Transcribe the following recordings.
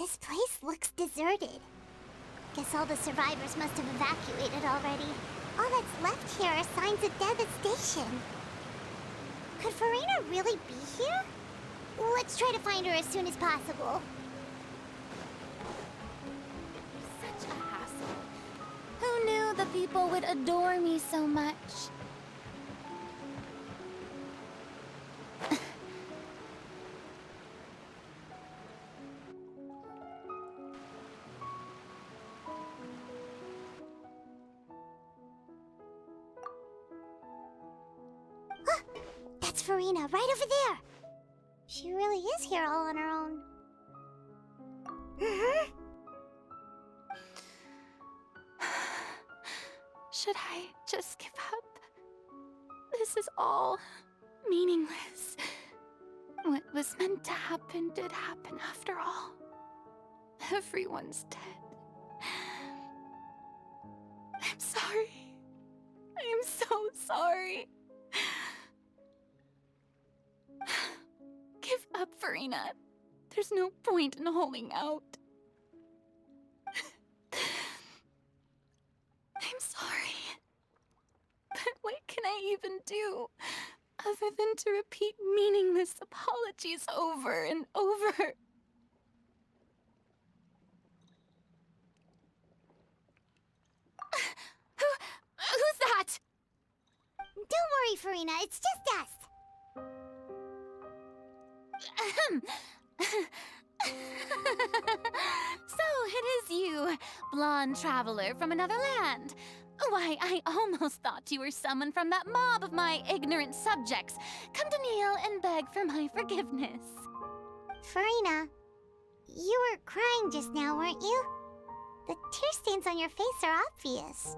This place looks deserted. Guess all the survivors must have evacuated already. All that's left here are signs of devastation. Could Furina really be here? Let's try to find her as soon as possible. Such a hassle. Who knew the people would adore me so much? That's Furina, right over there. She really is here all on her own. Should I just give up? This is all meaningless. What was meant to happen did happen after all. Everyone's dead. I'm sorry. I am so sorry. Give up, Furina. There's no point in holding out. I'm sorry. But what can I even do other than to repeat meaningless apologies over and over? Who's that? Don't worry, Furina, it's just us. So it is you, blonde traveler from another land. Why, I almost thought you were someone from that mob of my ignorant subjects, come to kneel and beg for my forgiveness. Furina, you were crying just now, weren't you? The tear stains on your face are obvious.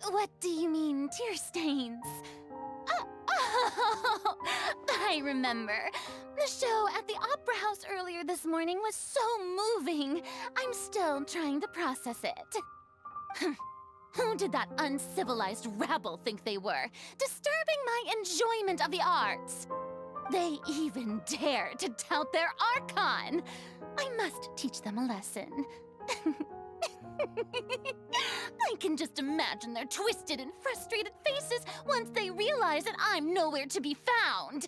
What do you mean, tear stains? Oh, I remember. The show at the Opera House earlier this morning was so moving. I'm still trying to process it. Who did that uncivilized rabble think they were, disturbing my enjoyment of the arts? They even dare to tout their Archon. I must teach them a lesson. I can just imagine their twisted and frustrated faces once they realize that I'm nowhere to be found.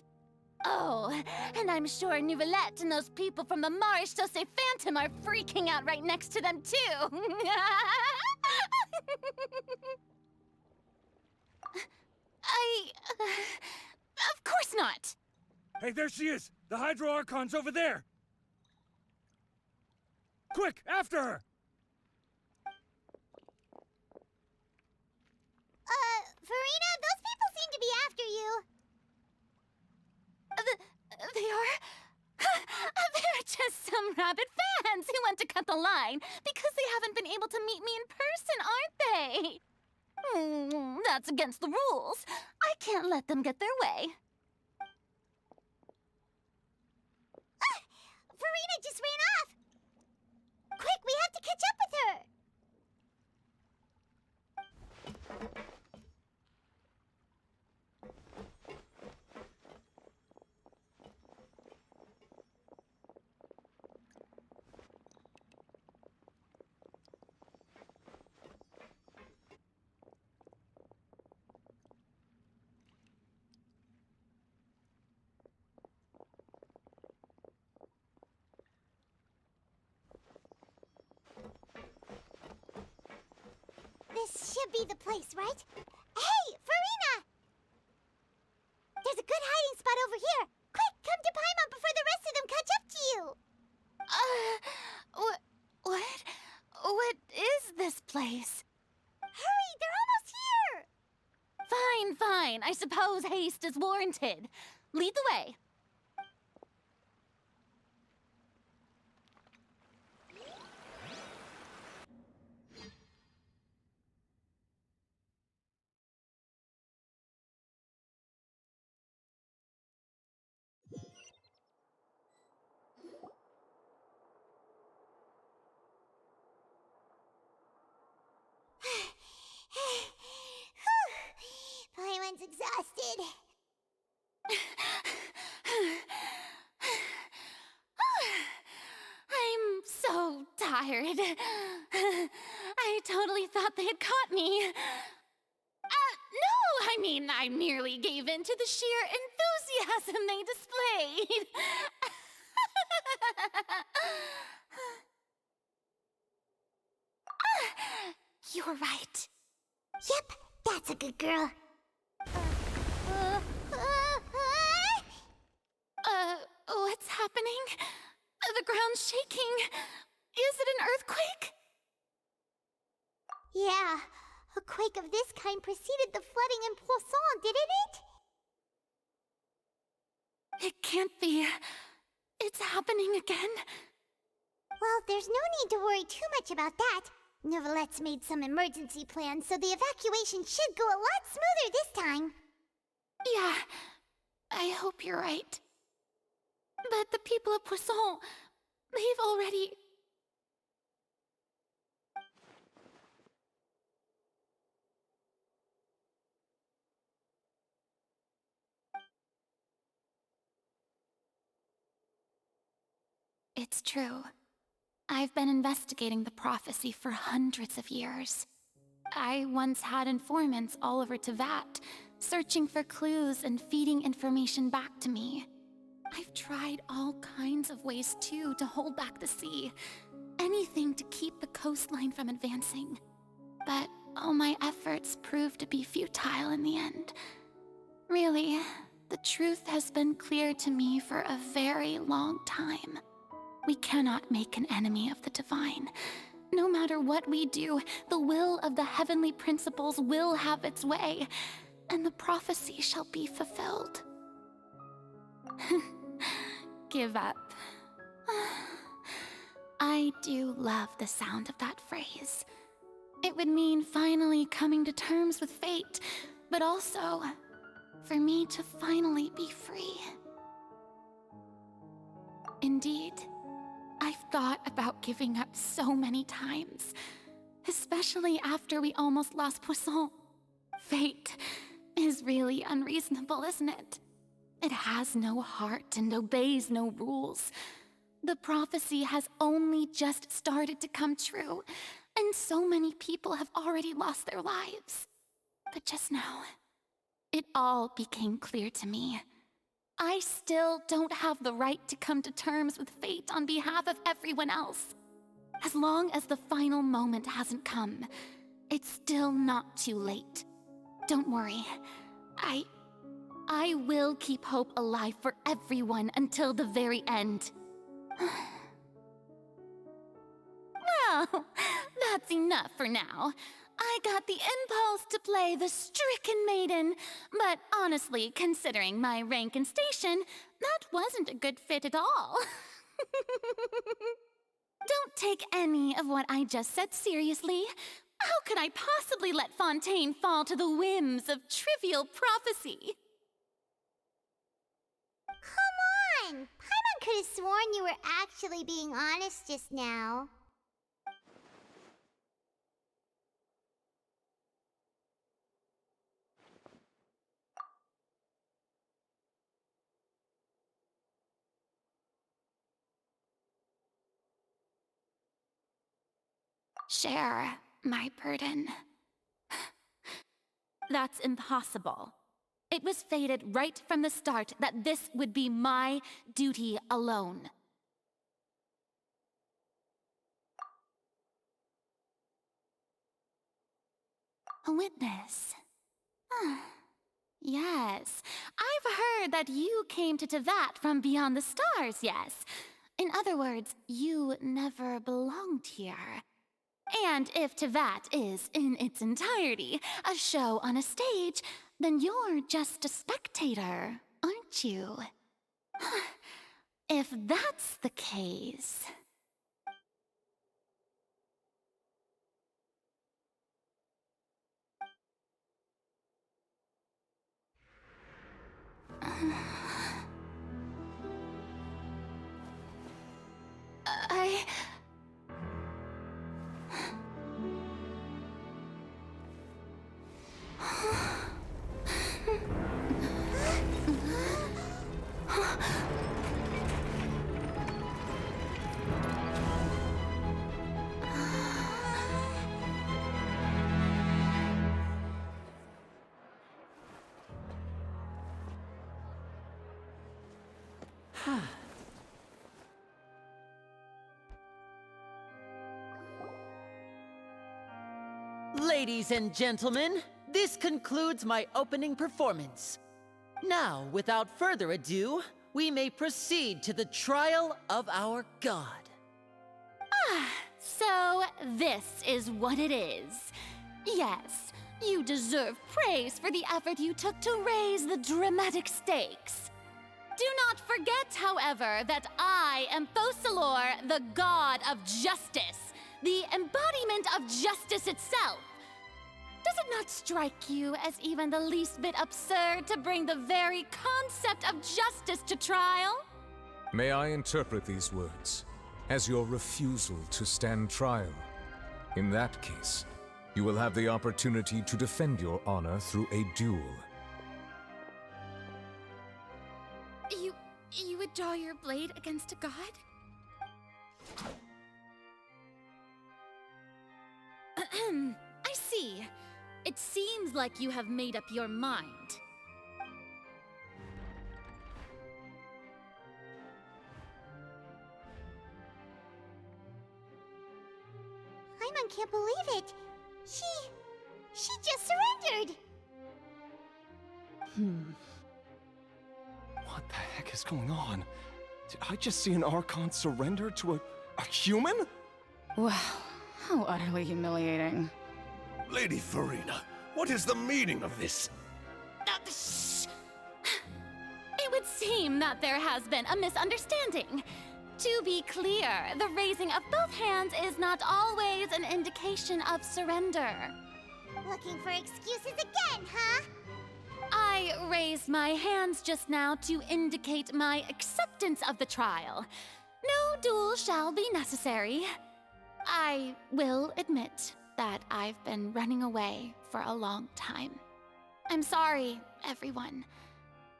Oh, and I'm sure Nouvellette and those people from the Marche Sauce Phantom are freaking out right next to them, too. Of course not. Hey, there she is! The Hydro Archon's over there! Quick, after her! Furina, those people seem to be after you. They are? They're just some rabid fans who want to cut the line because they haven't been able to meet me in person, aren't they? That's against the rules. I can't let them get their way. Furina just ran off! Quick, we have to catch up with her! This should be the place, right? Hey, Furina! There's a good hiding spot over here. Quick, come to Paimon before the rest of them catch up to you. What? What is this place? Hurry, they're almost here. Fine. I suppose haste is warranted. Lead the way. Paimon's exhausted. tired. I totally thought they had caught me. No, I mean, I merely gave in to the sheer enthusiasm they displayed. You're right. Yep, that's a good girl. What's happening? The ground's shaking. Is it an earthquake? Yeah, a quake of this kind preceded the flooding in Poisson, didn't it? It can't be. It's happening again. Well, there's no need to worry too much about that. Neverlette's made some emergency plans, so the evacuation should go a lot smoother this time. Yeah, I hope you're right. But the people of Poisson, they've already... It's true. I've been investigating the prophecy for hundreds of years. I once had informants all over Tevat, searching for clues and feeding information back to me. I've tried all kinds of ways, too, to hold back the sea. Anything to keep the coastline from advancing. But all my efforts proved to be futile in the end. Really, the truth has been clear to me for a very long time. We cannot make an enemy of the divine. No matter what we do, the will of the heavenly principles will have its way, and the prophecy shall be fulfilled. Give up. I do love the sound of that phrase. It would mean finally coming to terms with fate, but also for me to finally be free. Indeed, I've thought about giving up so many times, especially after we almost lost Poisson. Fate is really unreasonable, isn't it? It has no heart and obeys no rules. The prophecy has only just started to come true, and so many people have already lost their lives. But just now, it all became clear to me. I still don't have the right to come to terms with fate on behalf of everyone else. As long as the final moment hasn't come, it's still not too late. Don't worry. I will keep hope alive for everyone until the very end. Well, that's enough for now. I got the impulse to play the stricken maiden, but honestly, considering my rank and station, that wasn't a good fit at all. Don't take any of what I just said seriously. How could I possibly let Fontaine fall to the whims of trivial prophecy? Come on! Paimon could have sworn you were actually being honest just now. Share my burden. That's impossible. It was fated right from the start that this would be my duty alone. A witness. Yes, I've heard that you came to Tevat from beyond the stars, yes. In other words, you never belonged here. And if Tevat is, in its entirety, a show on a stage, then you're just a spectator, aren't you? If that's the case... Ladies and gentlemen, this concludes my opening performance. Now, without further ado, we may proceed to the trial of our god. So this is what it is. Yes, you deserve praise for the effort you took to raise the dramatic stakes. Do not forget, however, that I am Focalor, the god of justice, the embodiment of justice itself. Does it not strike you as even the least bit absurd to bring the very concept of justice to trial? May I interpret these words as your refusal to stand trial? In that case, you will have the opportunity to defend your honor through a duel. You would draw your blade against a god? I see. It seems like you have made up your mind. Paimon can't believe it. She just surrendered. What the heck is going on? Did I just see an Archon surrender to a human? Wow, how utterly humiliating. Lady Furina, what is the meaning of this? Shh! It would seem that there has been a misunderstanding. To be clear, the raising of both hands is not always an indication of surrender. Looking for excuses again, huh? I raised my hands just now to indicate my acceptance of the trial. No duel shall be necessary. I will admit that I've been running away for a long time. I'm sorry, everyone.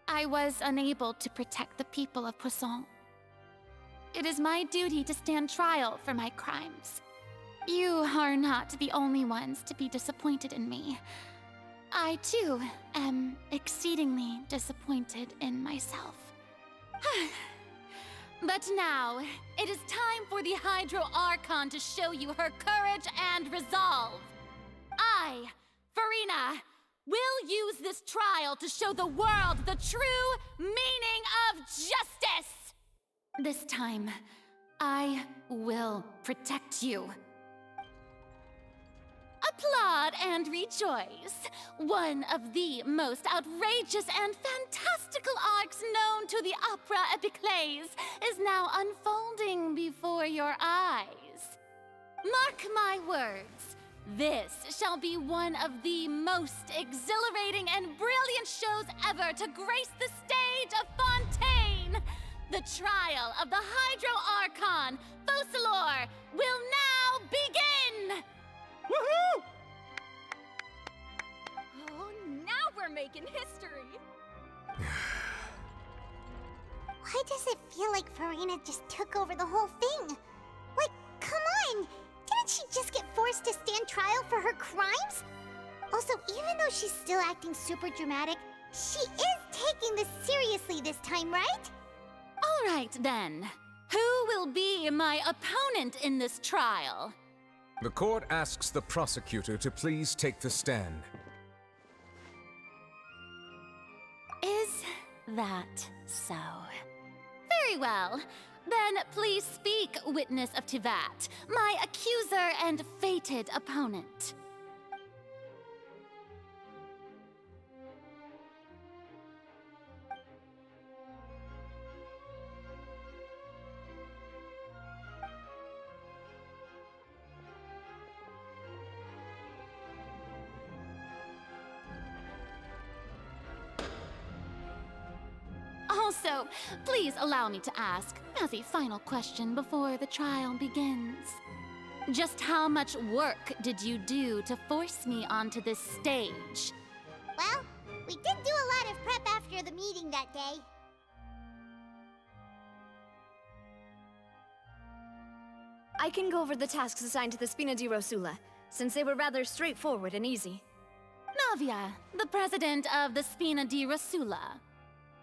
I was unable to protect the people of Poisson. It is my duty to stand trial for my crimes. You are not the only ones to be disappointed in me. I, too, am exceedingly disappointed in myself. But now, it is time for the Hydro Archon to show you her courage and resolve. I, Furina, will use this trial to show the world the true meaning of justice! This time, I will protect you. Applaud and rejoice! One of the most outrageous and fantastical arcs known to the opera epiclese is now unfolding before your eyes. Mark my words, this shall be one of the most exhilarating and brilliant shows ever to grace the stage of Fontaine! The trial of the Hydro Archon, Focalor, will now begin! Woohoo! Oh, now we're making history! Why does it feel like Furina just took over the whole thing? Like, come on! Didn't she just get forced to stand trial for her crimes? Also, even though she's still acting super dramatic, she is taking this seriously this time, right? All right, then. Who will be my opponent in this trial? The court asks the prosecutor to please take the stand. Is that so? Very well. Then please speak, witness of Tivat, my accuser and fated opponent. Also, please allow me to ask, as a final question before the trial begins. Just how much work did you do to force me onto this stage? Well, we did do a lot of prep after the meeting that day. I can go over the tasks assigned to the Spina di Rosula, since they were rather straightforward and easy. Navia, the president of the Spina di Rosula.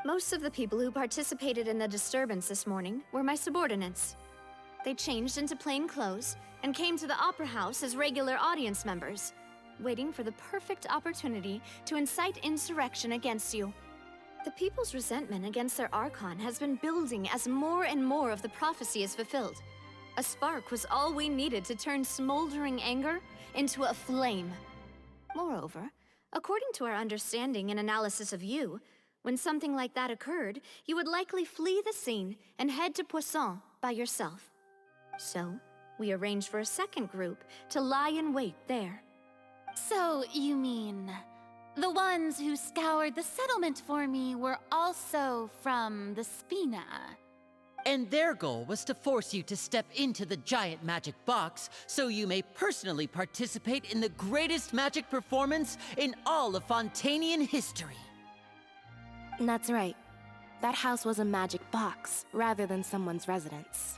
Most of the people who participated in the disturbance this morning were my subordinates. They changed into plain clothes and came to the Opera House as regular audience members, waiting for the perfect opportunity to incite insurrection against you. The people's resentment against their Archon has been building as more and more of the prophecy is fulfilled. A spark was all we needed to turn smoldering anger into a flame. Moreover, according to our understanding and analysis of you, when something like that occurred, you would likely flee the scene and head to Poisson by yourself. So, we arranged for a second group to lie in wait there. So, you mean the ones who scoured the settlement for me were also from the Spina? And their goal was to force you to step into the giant magic box so you may personally participate in the greatest magic performance in all of Fontanian history. That's right. That house was a magic box, rather than someone's residence.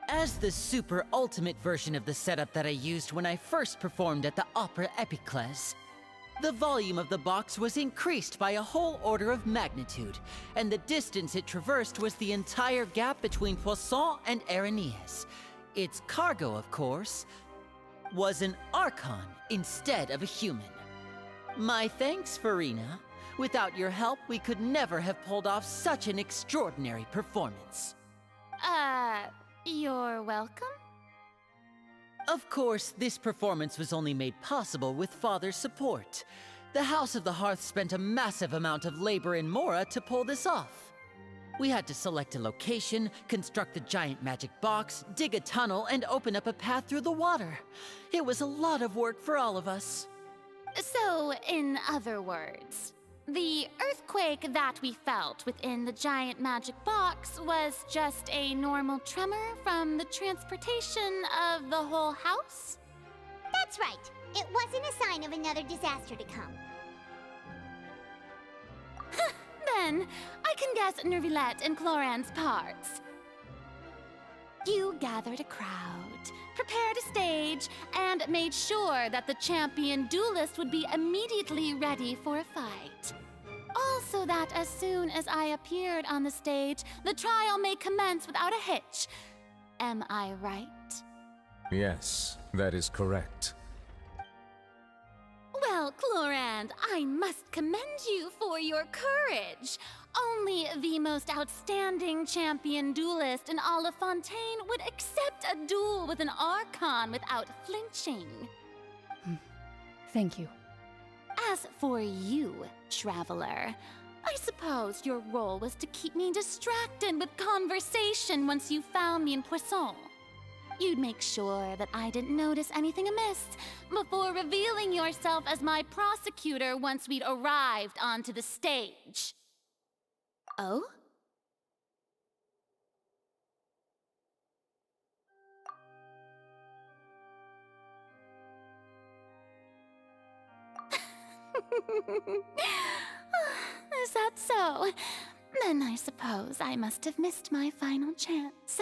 As the super ultimate version of the setup that I used when I first performed at the Opera Epiclese, the volume of the box was increased by a whole order of magnitude, and the distance it traversed was the entire gap between Poisson and Areneas. Its cargo, of course, was an Archon instead of a human. My thanks, Furina. Without your help, we could never have pulled off such an extraordinary performance. You're welcome? Of course, this performance was only made possible with Father's support. The House of the Hearth spent a massive amount of labor in Mora to pull this off. We had to select a location, construct the giant magic box, dig a tunnel, and open up a path through the water. It was a lot of work for all of us. So, in other words, the earthquake that we felt within the giant magic box was just a normal tremor from the transportation of the whole house? That's right. It wasn't a sign of another disaster to come. Then, I can guess Nervilette and Cloran's parts. You gathered a crowd, prepared a stage, and made sure that the champion duelist would be immediately ready for a fight. Also that as soon as I appeared on the stage, the trial may commence without a hitch. Am I right? Yes, that is correct. Well, Clorand, I must commend you for your courage. Only the most outstanding champion duelist in all of Fontaine would accept a duel with an Archon without flinching. Thank you. As for you, Traveler, I suppose your role was to keep me distracted with conversation once you found me in Poisson. You'd make sure that I didn't notice anything amiss before revealing yourself as my prosecutor once we'd arrived onto the stage. Oh? Is that so? Then I suppose I must have missed my final chance.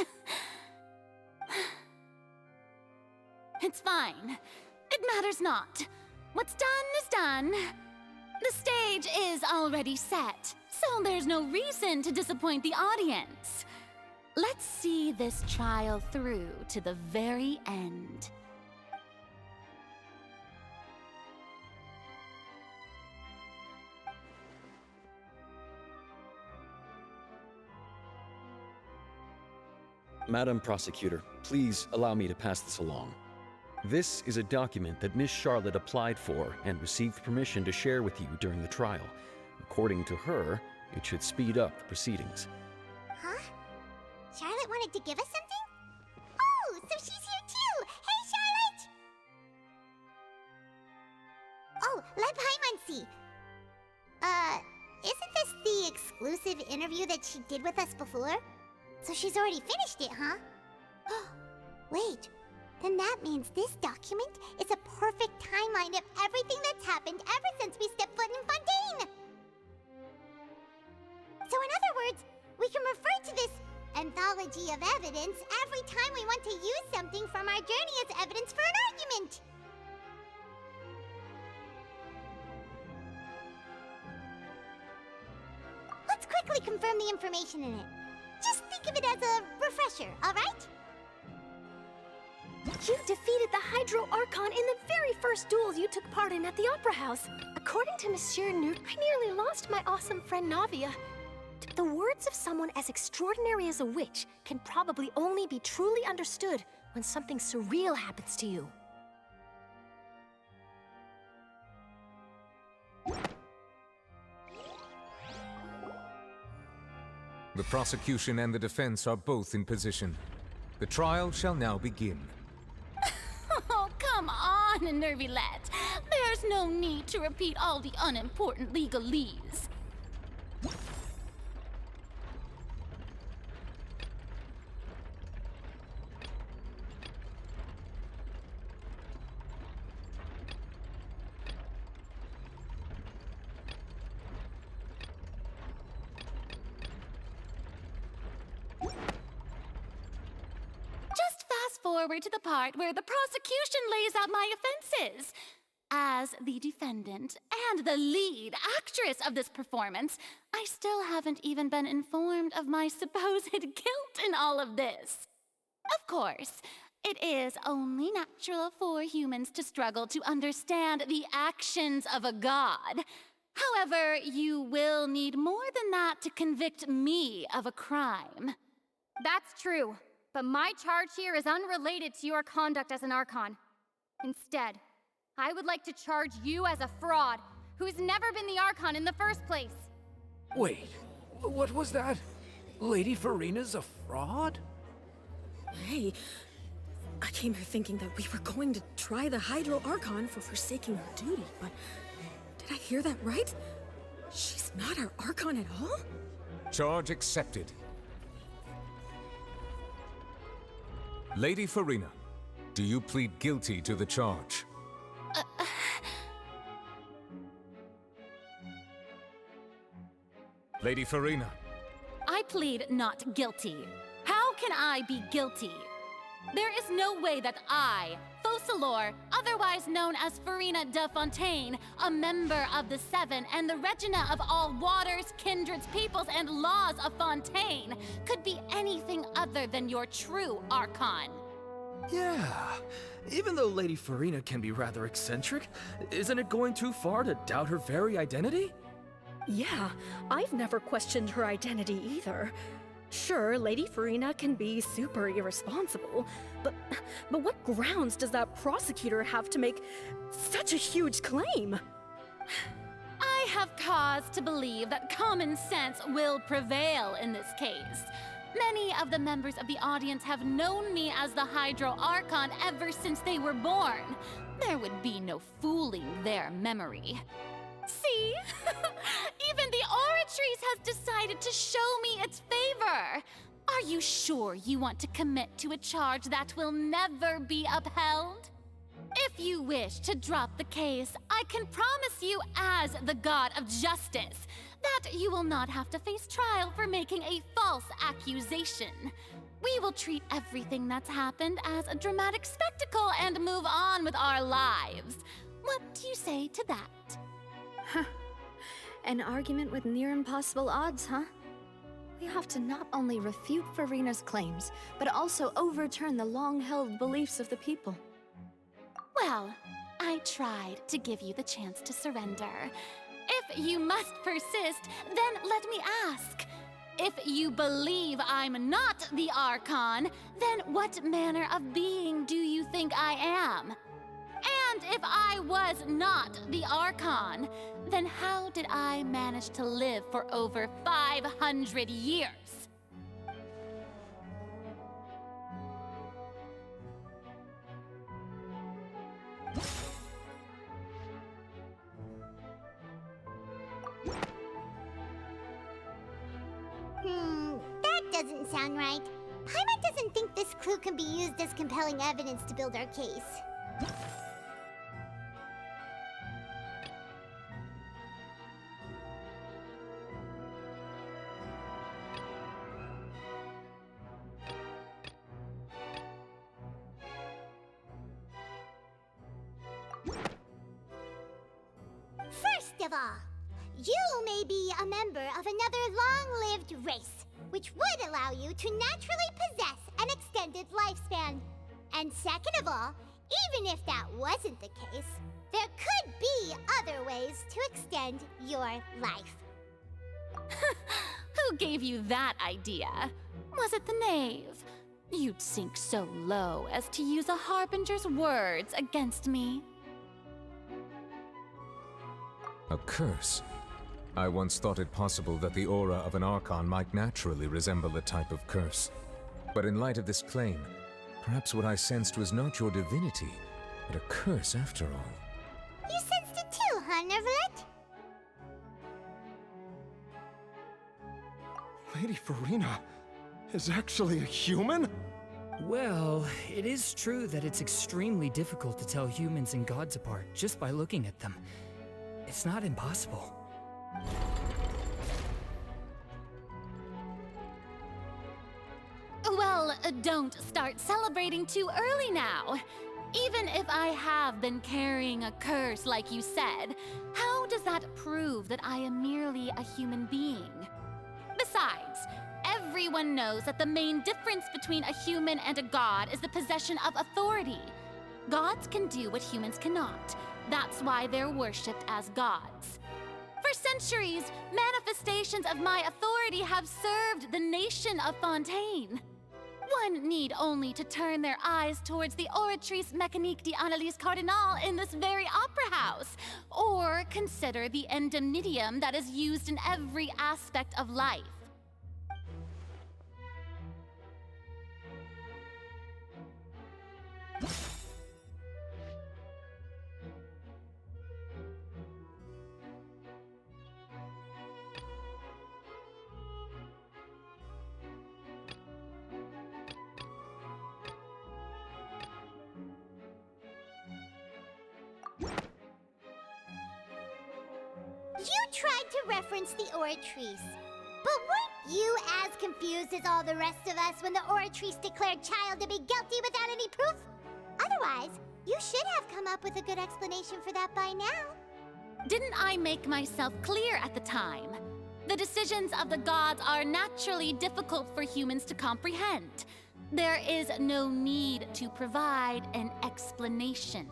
It's fine. It matters not. What's done is done. The stage is already set, so there's no reason to disappoint the audience. Let's see this trial through to the very end. Madam Prosecutor, please allow me to pass this along. This is a document that Miss Charlotte applied for and received permission to share with you during the trial. According to her, it should speed up the proceedings. Huh? Charlotte wanted to give us something? Oh, so she's here too! Hey, Charlotte! Oh, let Paimon see. Isn't this the exclusive interview that she did with us before? So she's already finished it, huh? Wait, then that means this document is a perfect timeline of everything that's happened ever since we stepped foot in Fontaine! So in other words, we can refer to this anthology of evidence every time we want to use something from our journey as evidence for an argument! Let's quickly quickly confirm the information in it. Just think of it as a refresher, alright? You defeated the Hydro Archon in the very first duels you took part in at the Opera House. According to Monsieur Newt, I nearly lost my awesome friend Navia. The words of someone as extraordinary as a witch can probably only be truly understood when something surreal happens to you. The prosecution and the defense are both in position. The trial shall now begin. Oh, come on, Nervylette. There's no need to repeat all the unimportant legalese. Just fast forward to the part where the prosecution lays out my offenses. As the defendant and the lead actress of this performance, I still haven't even been informed of my supposed guilt in all of this. Of course, it is only natural for humans to struggle to understand the actions of a god. However, you will need more than that to convict me of a crime. That's true, but my charge here is unrelated to your conduct as an Archon. Instead, I would like to charge you as a fraud who's never been the Archon in the first place. Wait, what was that? Lady Furina's a fraud? Hey, I came here thinking that we were going to try the Hydro Archon for forsaking her duty, but did I hear that right? She's not our Archon at all? Charge accepted. Lady Furina, do you plead guilty to the charge? Lady Furina. I plead not guilty. How can I be guilty? There is no way that I, Focalor, otherwise known as Furina de Fontaine, a member of the Seven and the Regina of all waters, kindreds, peoples, and laws of Fontaine, could be anything other than your true Archon. Yeah, even though Lady Furina can be rather eccentric, isn't it going too far to doubt her very identity? Yeah, I've never questioned her identity either. Sure, Lady Furina can be super irresponsible, but what grounds does that prosecutor have to make such a huge claim? I have cause to believe that common sense will prevail in this case. Many of the members of the audience have known me as the Hydro Archon ever since they were born. There would be no fooling their memory. See? Even the Oratrice has decided to show me its favor. Are you sure you want to commit to a charge that will never be upheld? If you wish to drop the case, I can promise you as the God of Justice that you will not have to face trial for making a false accusation. We will treat everything that's happened as a dramatic spectacle and move on with our lives. What do you say to that? Huh. An argument with near impossible odds, huh? We have to not only refute Furina's claims, but also overturn the long-held beliefs of the people. Well, I tried to give you the chance to surrender. If you must persist, then let me ask. If you believe I'm not the Archon, then what manner of being do you think I am? And if I was not the Archon, then how did I manage to live for over 500 years? That doesn't sound right. Paimon doesn't think this clue can be used as compelling evidence to build our case. First of all, You may be a member of another long-lived race, which would allow you to naturally possess an extended lifespan. And second of all, even if that wasn't the case, there could be other ways to extend your life. Who gave you that idea? Was it the knave? You'd sink so low as to use a harbinger's words against me. A curse? I once thought it possible that the aura of an Archon might naturally resemble a type of curse. But in light of this claim, perhaps what I sensed was not your divinity, but a curse after all. You sensed it too, huh, Nervalet? Lady Furina is actually a human? Well, it is true that it's extremely difficult to tell humans and gods apart just by looking at them. It's not impossible. Well, don't start celebrating too early now. Even if I have been carrying a curse like you said, how does that prove that I am merely a human being? Besides, everyone knows that the main difference between a human and a god is the possession of authority. Gods can do what humans cannot. That's why they're worshipped as gods. For centuries, manifestations of my authority have served the nation of Fontaine. One need only to turn their eyes towards the Oratrice Mécanique d'Analyse Cardinal in this very opera house, or consider the indemnitium that is used in every aspect of life. You tried to reference the Oratrice. But weren't you as confused as all the rest of us when the Oratrice declared Child to be guilty without any proof? Otherwise, you should have come up with a good explanation for that by now. Didn't I make myself clear at the time? The decisions of the gods are naturally difficult for humans to comprehend. There is no need to provide an explanation.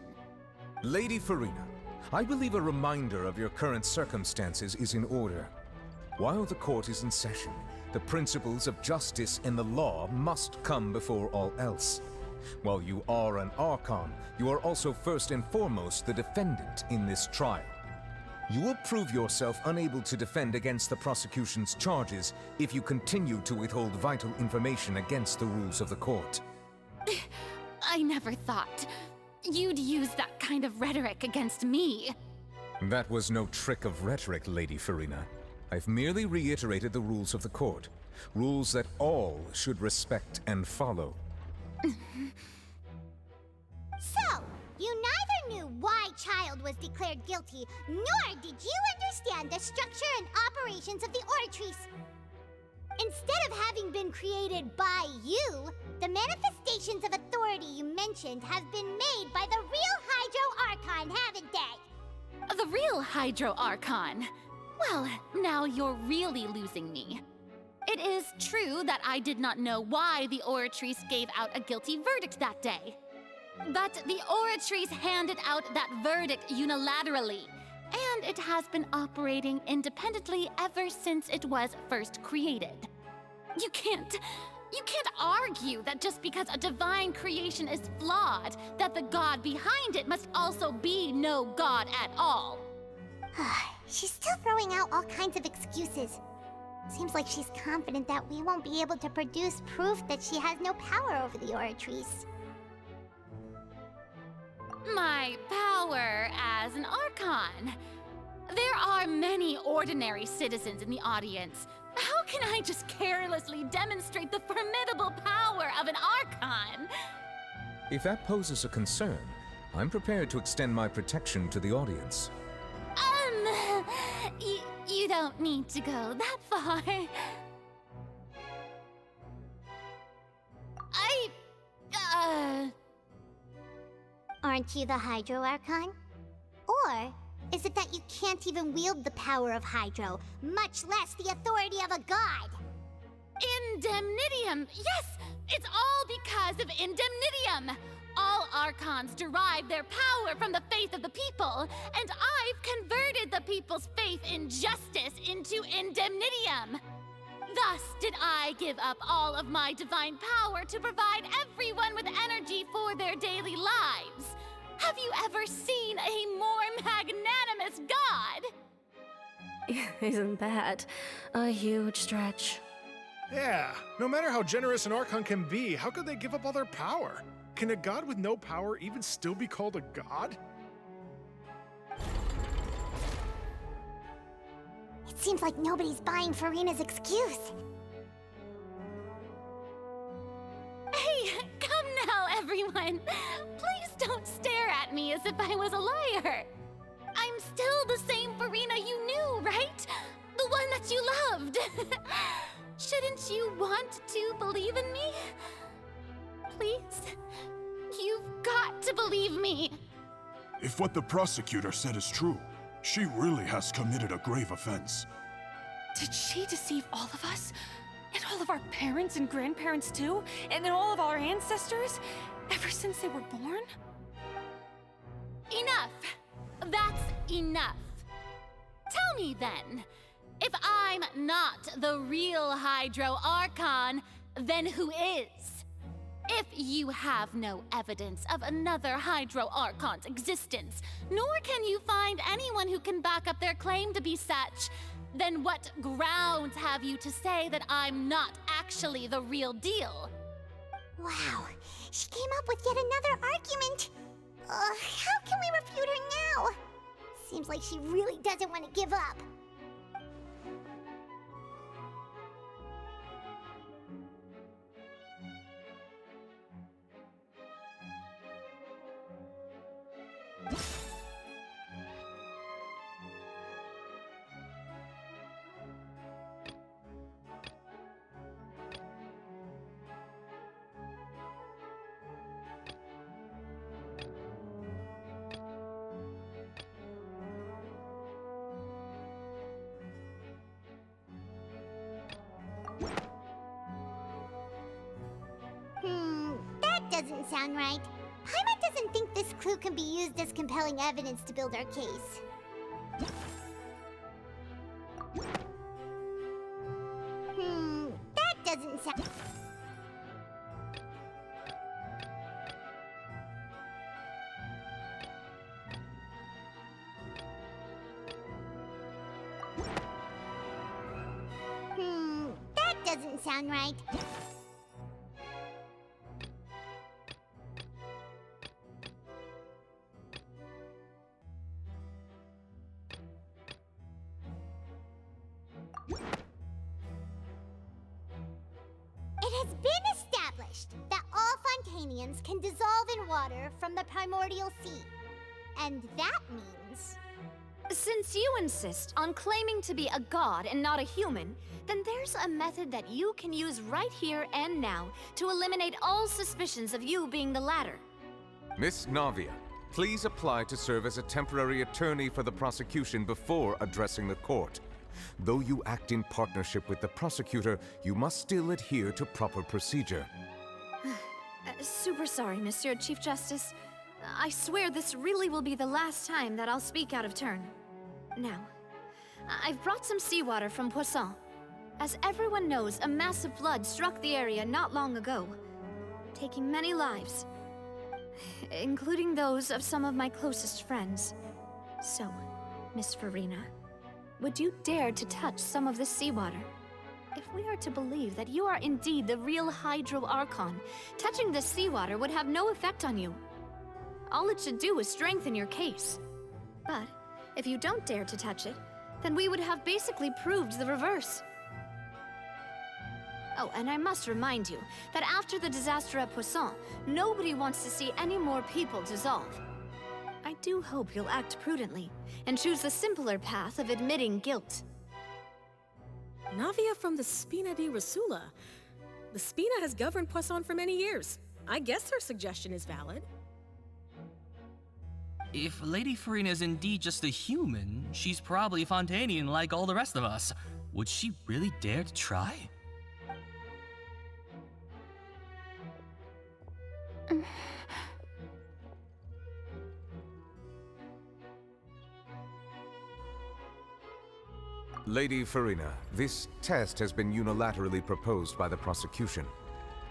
Lady Furina, I believe a reminder of your current circumstances is in order. While the court is in session, the principles of justice and the law must come before all else. While you are an Archon, you are also first and foremost the defendant in this trial. You will prove yourself unable to defend against the prosecution's charges if you continue to withhold vital information against the rules of the court. I never thought you'd use that kind of rhetoric against me. That was no trick of rhetoric, Lady Furina. I've merely reiterated the rules of the court. Rules that all should respect and follow. So, you neither knew why Child was declared guilty, nor did you understand the structure and operations of the Oratrice. Instead of having been created by you, the manifestations of authority you mentioned have been made by the real Hydro Archon, haven't they? The real Hydro Archon? Well, now you're really losing me. It is true that I did not know why the Oratrice gave out a guilty verdict that day. But the Oratrice handed out that verdict unilaterally, and it has been operating independently ever since it was first created. You can't argue that just because a divine creation is flawed, that the god behind it must also be no god at all. She's still throwing out all kinds of excuses. Seems like she's confident that we won't be able to produce proof that she has no power over the Oratrice. My power as an Archon. There are many ordinary citizens in the audience. How can I just carelessly demonstrate the formidable power of an Archon? If that poses a concern, I'm prepared to extend my protection to the audience. You don't need to go that far. Aren't you the Hydro Archon? Or Is it that you can't even wield the power of Hydro, much less the authority of a god? Indemnitium! Yes! It's all because of Indemnitium! All Archons derive their power from the faith of the people, and I've converted the people's faith in justice into Indemnitium! Thus did I give up all of my divine power to provide everyone with energy for their daily lives. Have you ever seen a more magnanimous god? Isn't that a huge stretch? Yeah, no matter how generous an Archon can be, how could they give up all their power? Can a god with no power even still be called a god? It seems like nobody's buying Furina's excuse. Hey, come now, everyone! Please don't stare at me as if I was a liar! I'm still the same Furina you knew, right? The one that you loved! Shouldn't you want to believe in me? Please? You've got to believe me! If what the prosecutor said is true, she really has committed a grave offense. Did she deceive all of us? And all of our parents and grandparents too? And then all of our ancestors? Ever since they were born? Enough! That's enough! Tell me then, if I'm not the real Hydro Archon, then who is? If you have no evidence of another Hydro Archon's existence, nor can you find anyone who can back up their claim to be such, then what grounds have you to say that I'm not actually the real deal? Wow, she came up with yet another argument. How can we refute her now? Seems like she really doesn't want to give up. That doesn't sound right. Paimon doesn't think this clue can be used as compelling evidence to build our case. That doesn't sound... That doesn't sound right. It has been established that all Fontanians can dissolve in water from the primordial sea. And that means... Since you insist on claiming to be a god and not a human, then there's a method that you can use right here and now to eliminate all suspicions of you being the latter. Miss Navia, please apply to serve as a temporary attorney for the prosecution before addressing the court. Though you act in partnership with the prosecutor, you must still adhere to proper procedure. Super sorry, Monsieur Chief Justice. I swear this really will be the last time that I'll speak out of turn. Now, I've brought some seawater from Poisson. As everyone knows, a massive flood struck the area not long ago, taking many lives, including those of some of my closest friends. So, Miss Furina, would you dare to touch some of this seawater? If we are to believe that you are indeed the real Hydro Archon, touching this seawater would have no effect on you. All it should do is strengthen your case. But if you don't dare to touch it, then we would have basically proved the reverse. Oh, and I must remind you that after the disaster at Poisson, nobody wants to see any more people dissolve. I do hope you'll act prudently and choose the simpler path of admitting guilt. Navia from the Spina di Rasula. The Spina has governed Poisson for many years. I guess her suggestion is valid. If Lady Furina is indeed just a human, she's probably Fontanian like all the rest of us. Would she really dare to try? Lady Furina, this test has been unilaterally proposed by the prosecution.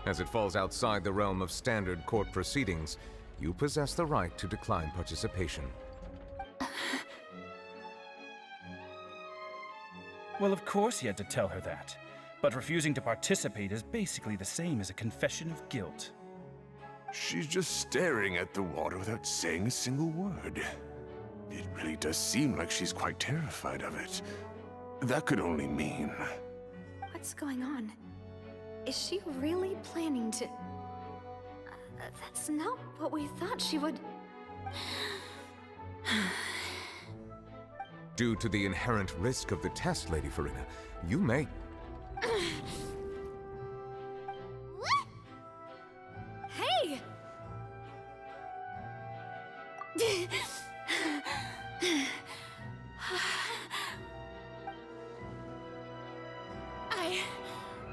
As it falls outside the realm of standard court proceedings, you possess the right to decline participation. Well, of course he had to tell her that. But refusing to participate is basically the same as a confession of guilt. She's just staring at the water without saying a single word. It really does seem like she's quite terrified of it. That could only mean... What's going on? Is she really planning to... that's not what we thought she would... Due to the inherent risk of the test, Lady Furina, you may... Hey!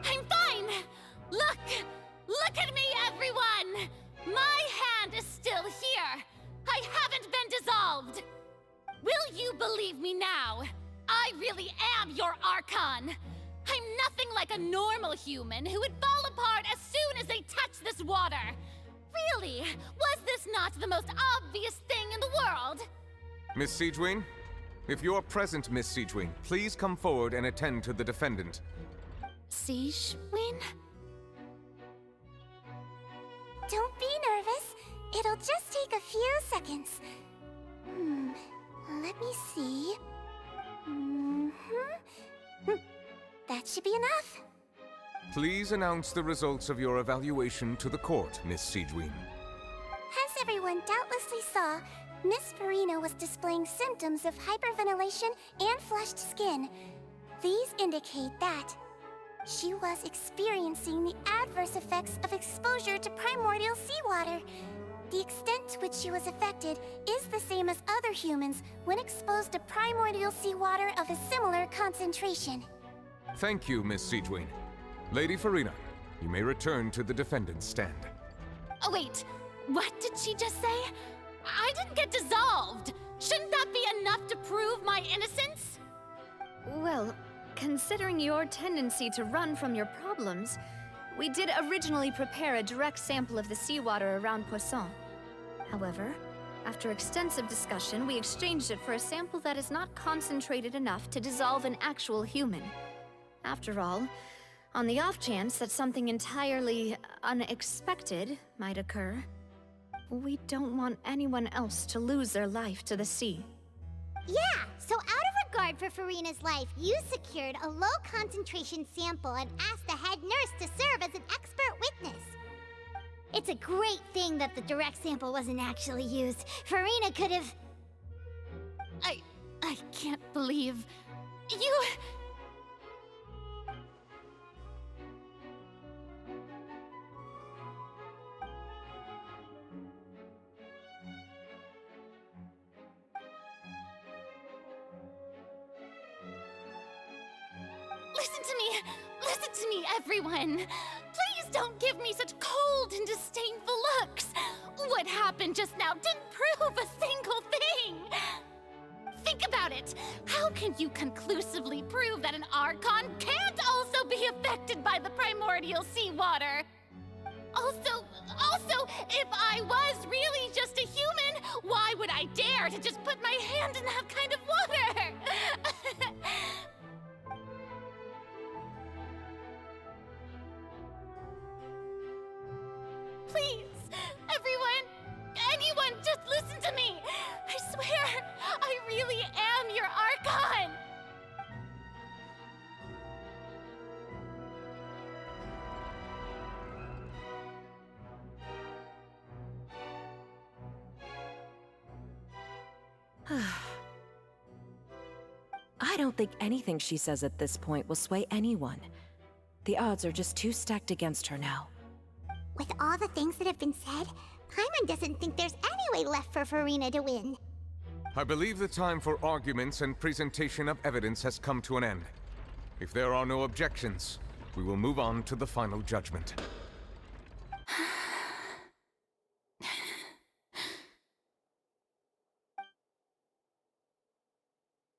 I'm fine! Look at me, everyone! My hand is still here! I haven't been dissolved! Will you believe me now? I really am your Archon! I'm nothing like a normal human who would fall apart as soon as they touch this water! Really? Was this not the most obvious thing in the world? Miss Siegeween? If you're present, Miss Siegeween, please come forward and attend to the defendant. Siegeween? Don't be nervous. It'll just take a few seconds. Let me see. That should be enough. Please announce the results of your evaluation to the court, Miss Siegeween. As everyone doubtlessly saw, Miss Furina was displaying symptoms of hyperventilation and flushed skin. These indicate that she was experiencing the adverse effects of exposure to primordial seawater. The extent to which she was affected is the same as other humans when exposed to primordial seawater of a similar concentration. Thank you, Miss Siegeween. Lady Furina, you may return to the defendant's stand. Oh wait, what did she just say? I didn't get dissolved! Shouldn't that be enough to prove my innocence? Well, considering your tendency to run from your problems, we did originally prepare a direct sample of the seawater around Poisson. However, after extensive discussion, we exchanged it for a sample that is not concentrated enough to dissolve an actual human. After all, on the off chance that something entirely unexpected might occur, we don't want anyone else to lose their life to the sea. Yeah, so out of regard for Furina's life, you secured a low-concentration sample and asked the head nurse to serve as an expert witness. It's a great thing that the direct sample wasn't actually used. Furina could have... I can't believe... you... Listen to me, everyone! Please don't give me such cold and disdainful looks! What happened just now didn't prove a single thing! Think about it! How can you conclusively prove that an Archon can't also be affected by the primordial seawater? Also, if I was really just a human, why would I dare to just put my hand in that kind of water? Please, anyone, just listen to me! I swear, I really am your Archon! I don't think anything she says at this point will sway anyone. The odds are just too stacked against her now. With all the things that have been said, Paimon doesn't think there's any way left for Furina to win. I believe the time for arguments and presentation of evidence has come to an end. If there are no objections, we will move on to the final judgment.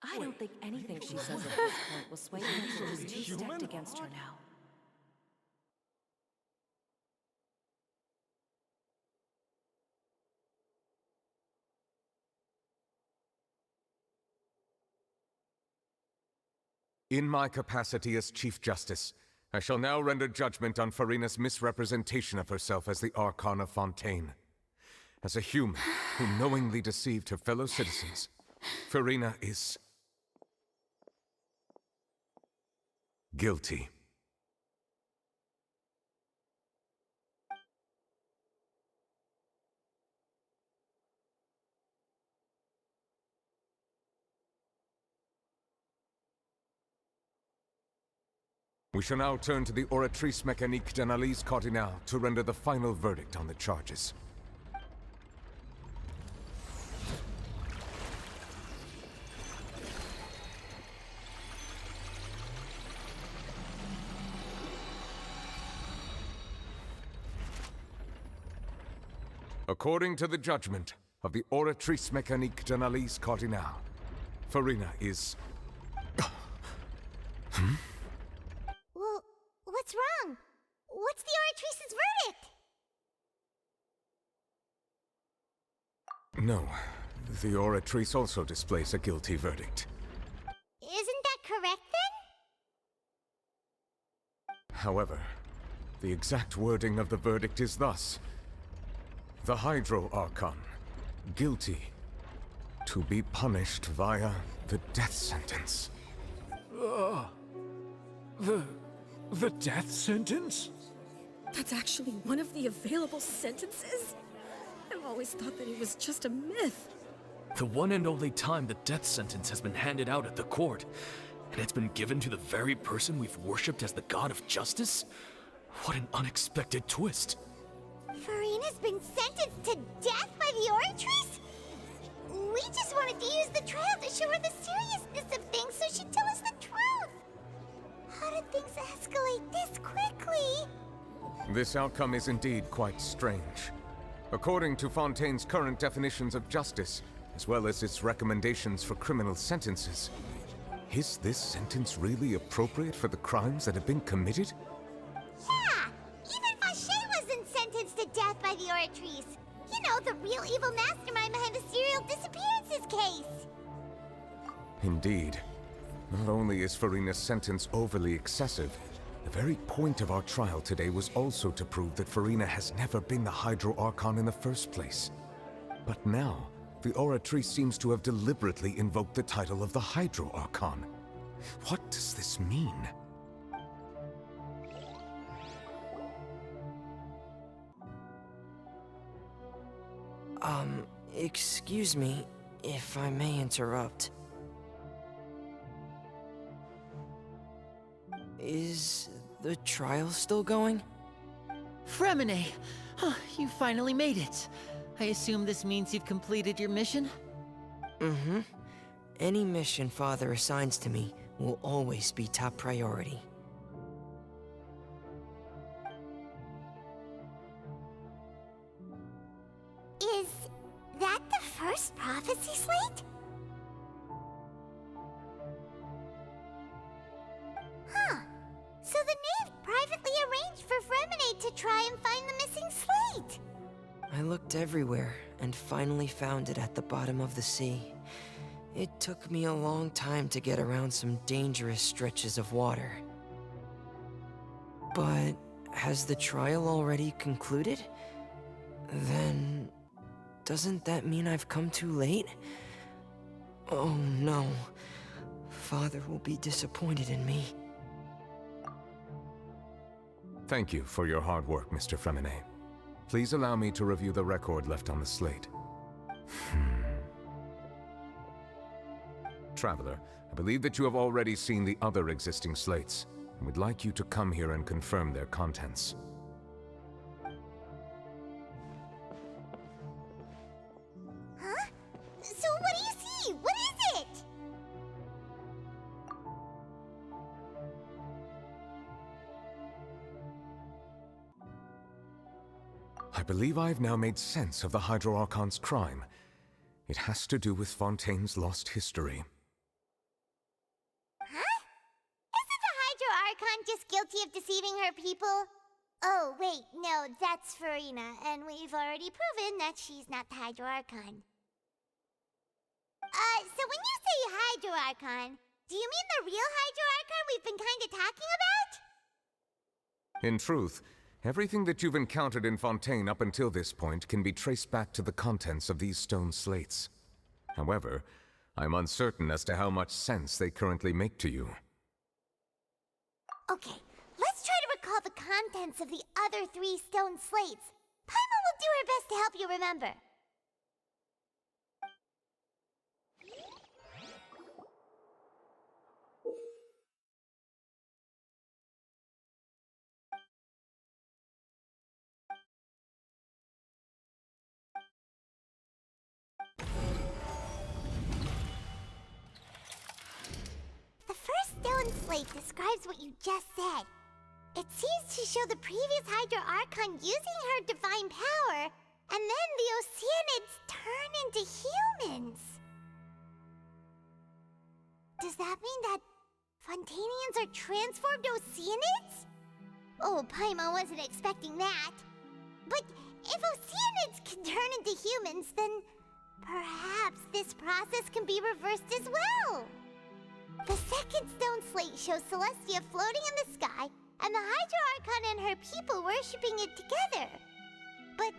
I don't think anything she says at this point will sway anyone who's too stacked against her now. In my capacity as Chief Justice, I shall now render judgment on Furina's misrepresentation of herself as the Archon of Fontaine. As a human who knowingly deceived her fellow citizens, Furina is guilty. We shall now turn to the Oratrice Mécanique d'Analyse Cardinale to render the final verdict on the charges. According to the judgment of the Oratrice Mécanique d'Analyse Cardinale, Furina is... Well, what's wrong? What's the Oratrice's verdict? No, the Oratrice also displays a guilty verdict. Isn't that correct then? However, the exact wording of the verdict is thus. The Hydro Archon, guilty, to be punished via the death sentence. The death sentence? That's actually one of the available sentences? I've always thought that it was just a myth. The one and only time the death sentence has been handed out at the court, and it's been given to the very person we've worshipped as the god of justice? What an unexpected twist. Furina's been sentenced to death by the Oratrice? We just wanted to use the trial to show her the seriousness of things so she'd tell us the truth. How did things escalate this quickly? This outcome is indeed quite strange. According to Fontaine's current definitions of justice, as well as its recommendations for criminal sentences, is this sentence really appropriate for the crimes that have been committed? Yeah! Even Fauché wasn't sentenced to death by the Oratrice. You know, the real evil mastermind behind the serial disappearances case. Indeed. Not only is Furina's sentence overly excessive, the very point of our trial today was also to prove that Furina has never been the Hydro Archon in the first place. But now, the Oratrice seems to have deliberately invoked the title of the Hydro Archon. What does this mean? Excuse me, if I may interrupt. Is the trial still going? Fremine! You finally made it. I assume this means you've completed your mission? Mm-hmm. Any mission Father assigns to me will always be top priority. Is that the first prophecy slate? Huh. So the knave privately arranged for Fremine to try and find the missing slate. I looked everywhere and finally found it at the bottom of the sea. It took me a long time to get around some dangerous stretches of water. But has the trial already concluded? Then doesn't that mean I've come too late? Oh no. Father will be disappointed in me. Thank you for your hard work, Mr. Fremine. Please allow me to review the record left on the slate. Traveler, I believe that you have already seen the other existing slates, and would like you to come here and confirm their contents. believe I've now made sense of the Hydro Archon's crime. It has to do with Fontaine's lost history. Huh? Isn't the Hydro Archon just guilty of deceiving her people? Oh, wait, no, that's Furina, and we've already proven that she's not the Hydro Archon. So when you say Hydro Archon, do you mean the real Hydro Archon we've been kinda talking about? In truth, everything that you've encountered in Fontaine up until this point can be traced back to the contents of these stone slates. However, I'm uncertain as to how much sense they currently make to you. Okay, let's try to recall the contents of the other 3 stone slates. Paimon will do her best to help you remember. The first stone slate describes what you just said. It seems to show the previous Hydro Archon using her divine power, and then the Oceanids turn into humans. Does that mean that Fontanians are transformed Oceanids? Oh, Paimon wasn't expecting that. But if Oceanids can turn into humans, then perhaps this process can be reversed as well. The second stone slate shows Celestia floating in the sky, and the Hydro Archon and her people worshipping it together. But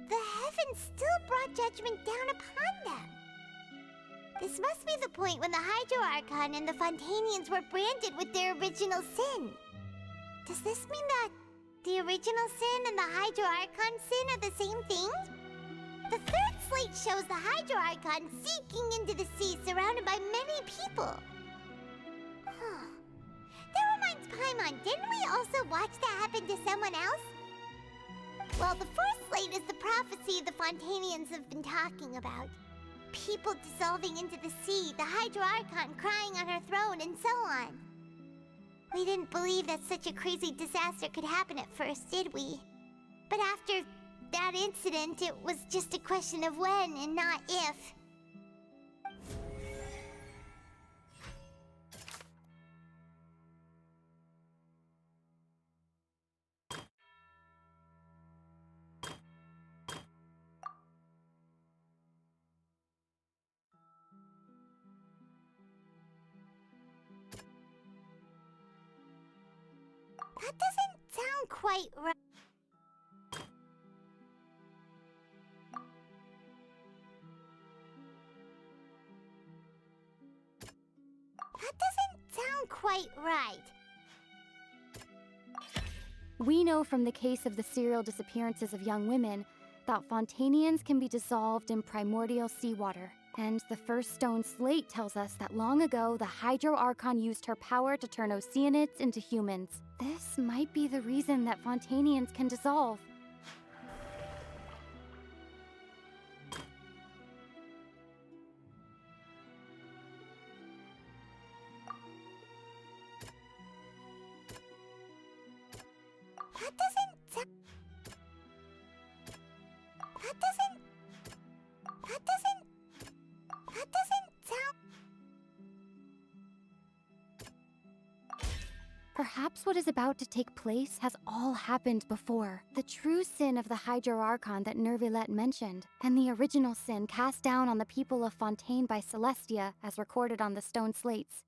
the heavens still brought judgment down upon them. This must be the point when the Hydro Archon and the Fontanians were branded with their original sin. Does this mean that the original sin and the Hydro Archon sin are the same thing? The third slate shows the Hydro Archon sinking into the sea surrounded by many people. That reminds Paimon, didn't we also watch that happen to someone else? Well, the fourth slate is the prophecy the Fontanians have been talking about. People dissolving into the sea, the Hydro Archon crying on her throne, and so on. We didn't believe that such a crazy disaster could happen at first, did we? But after that incident, it was just a question of when and not if. That doesn't sound quite right. That doesn't sound quite right. We know from the case of the serial disappearances of young women that Fontanians can be dissolved in primordial seawater. And the first stone slate tells us that long ago, the Hydro Archon used her power to turn Oceanids into humans. This might be the reason that Fontanians can dissolve. That doesn't sound... That doesn't sound... Perhaps what is about to take place has all happened before. The true sin of the Hydro Archon that Nervilette mentioned, and the original sin cast down on the people of Fontaine by Celestia, as recorded on the stone slates.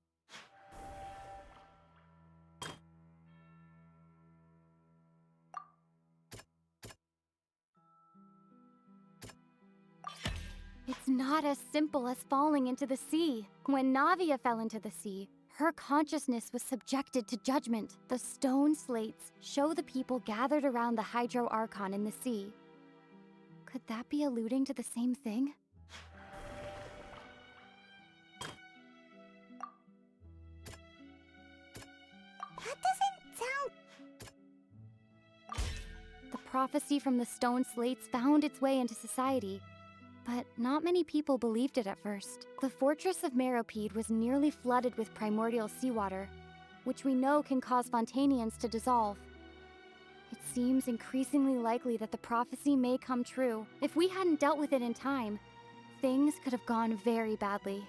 It's not as simple as falling into the sea. When Navia fell into the sea, her consciousness was subjected to judgment. The stone slates show the people gathered around the Hydro Archon in the sea. Could that be alluding to the same thing? That doesn't sound... The prophecy from the stone slates found its way into society, but not many people believed it at first. The fortress of Meropide was nearly flooded with primordial seawater, which we know can cause Fontanians to dissolve. It seems increasingly likely that the prophecy may come true. If we hadn't dealt with it in time, things could have gone very badly.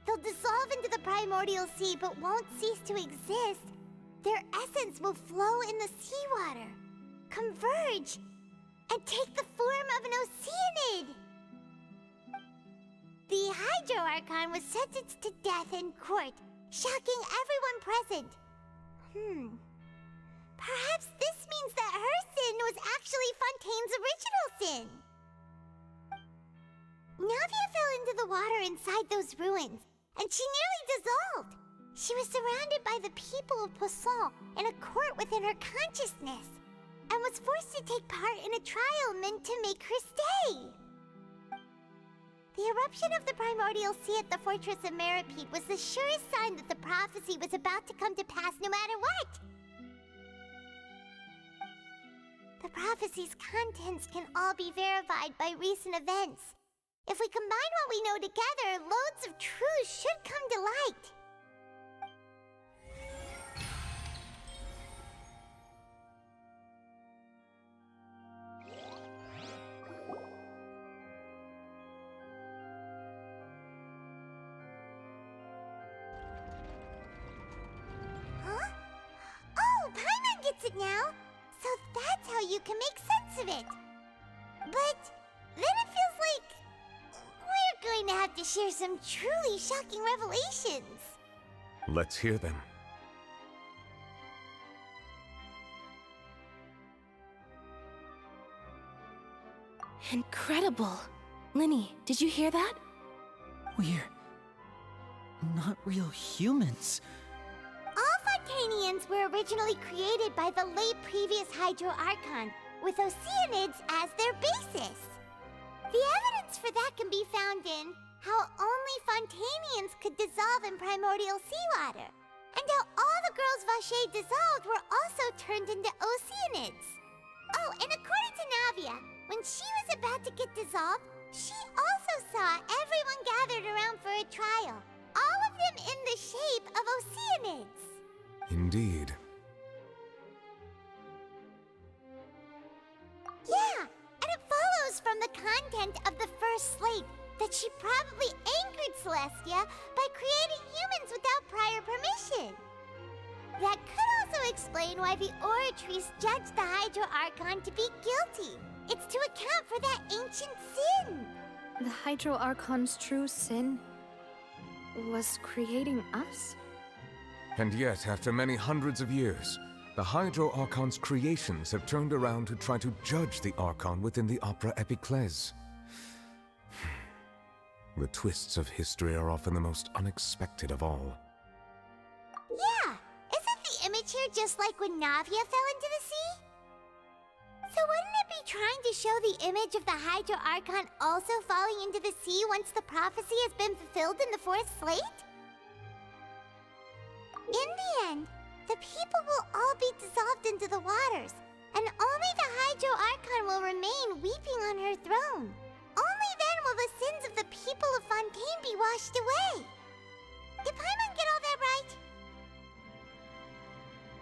They'll dissolve into the primordial sea but won't cease to exist. Their essence will flow in the seawater, converge, and take the form of an oceanid. The Hydro Archon was sentenced to death in court, shocking everyone present. Perhaps this means that her sin was actually Fontaine's original sin. Navia fell into the water inside those ruins, and she nearly dissolved. She was surrounded by the people of Poisson in a court within her consciousness, and was forced to take part in a trial meant to make her stay. The eruption of the primordial sea at the fortress of Meripede was the surest sign that the prophecy was about to come to pass no matter what. The prophecy's contents can all be verified by recent events. If we combine what we know together, loads of truths should come to light. Huh? Oh, Paimon gets it now! So that's how you can make sense of it. But then it feels like we're going to have to share some truly shocking revelations. Let's hear them. Incredible. Linny, did you hear that? We're not real humans. All Fontainians were originally created by the late previous Hydro Archon, with oceanids as their basis. The evidence for that can be found in how only Fontainians could dissolve in primordial seawater, and how all the girls Vacher dissolved were also turned into oceanids. Oh, and according to Navia, when she was about to get dissolved, she also saw everyone gathered around for a trial, all of them in the shape of oceanids. Indeed. Yeah, and it follows from the content of the first slate that she probably angered Celestia by creating humans without prior permission. That could also explain why the Oratrice judged the Hydro Archon to be guilty. It's to account for that ancient sin. The Hydro Archon's true sin was creating us? And yet, after many hundreds of years, the Hydro Archon's creations have turned around to try to judge the Archon within the Opera Epiclese. The twists of history are often the most unexpected of all. Yeah, isn't the image here just like when Navia fell into the sea? So wouldn't it be trying to show the image of the Hydro Archon also falling into the sea once the prophecy has been fulfilled in the fourth slate? In the end, the people will all be dissolved into the waters, and only the Hydro Archon will remain weeping on her throne. Only then will the sins of the people of Fontaine be washed away. Did Paimon get all that right?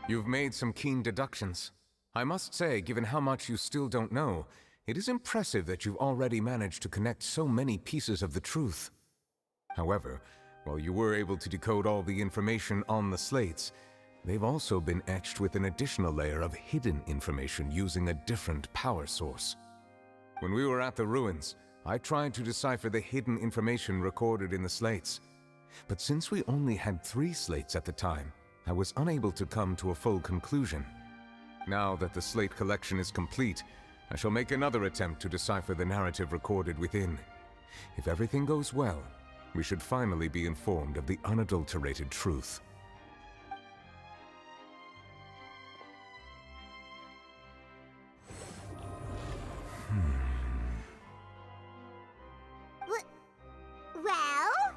You've made some keen deductions. I must say, given how much you still don't know, it is impressive that you've already managed to connect so many pieces of the truth. However, while you were able to decode all the information on the slates, they've also been etched with an additional layer of hidden information using a different power source. When we were at the ruins, I tried to decipher the hidden information recorded in the slates. But since we only had 3 slates at the time, I was unable to come to a full conclusion. Now that the slate collection is complete, I shall make another attempt to decipher the narrative recorded within. If everything goes well, we should finally be informed of the unadulterated truth. Well?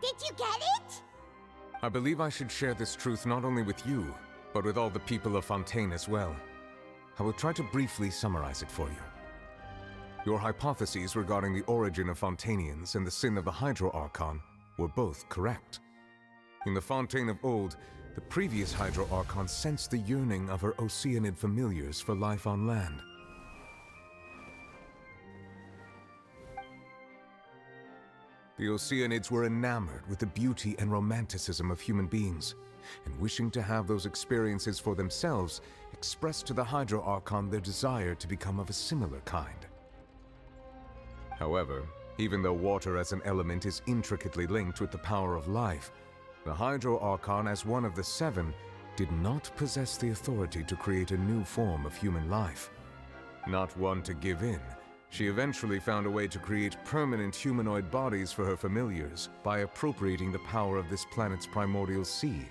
Did you get it? I believe I should share this truth not only with you, but with all the people of Fontaine as well. I will try to briefly summarize it for you. Your hypotheses regarding the origin of Fontainians and the sin of the Hydro Archon were both correct. In the Fontaine of old, The previous Hydro Archon sensed the yearning of her Oceanid familiars for life on land. The Oceanids were enamored with the beauty and romanticism of human beings, and wishing to have those experiences for themselves, expressed to the Hydro Archon their desire to become of a similar kind. However, even though water as an element is intricately linked with the power of life, the Hydro Archon, as one of the seven, did not possess the authority to create a new form of human life. Not one to give in, she eventually found a way to create permanent humanoid bodies for her familiars by appropriating the power of this planet's primordial sea.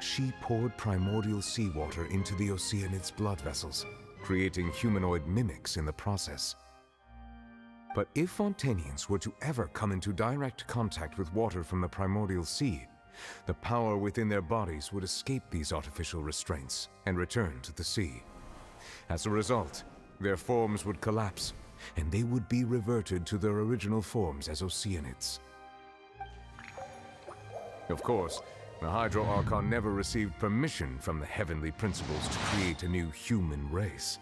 She poured primordial seawater into the Oceanids' blood vessels, creating humanoid mimics in the process. But if Fontanians were to ever come into direct contact with water from the primordial sea, the power within their bodies would escape these artificial restraints and return to the sea. As a result, their forms would collapse, and they would be reverted to their original forms as Oceanids. Of course, the Hydro Archon never received permission from the heavenly principles to create a new human race.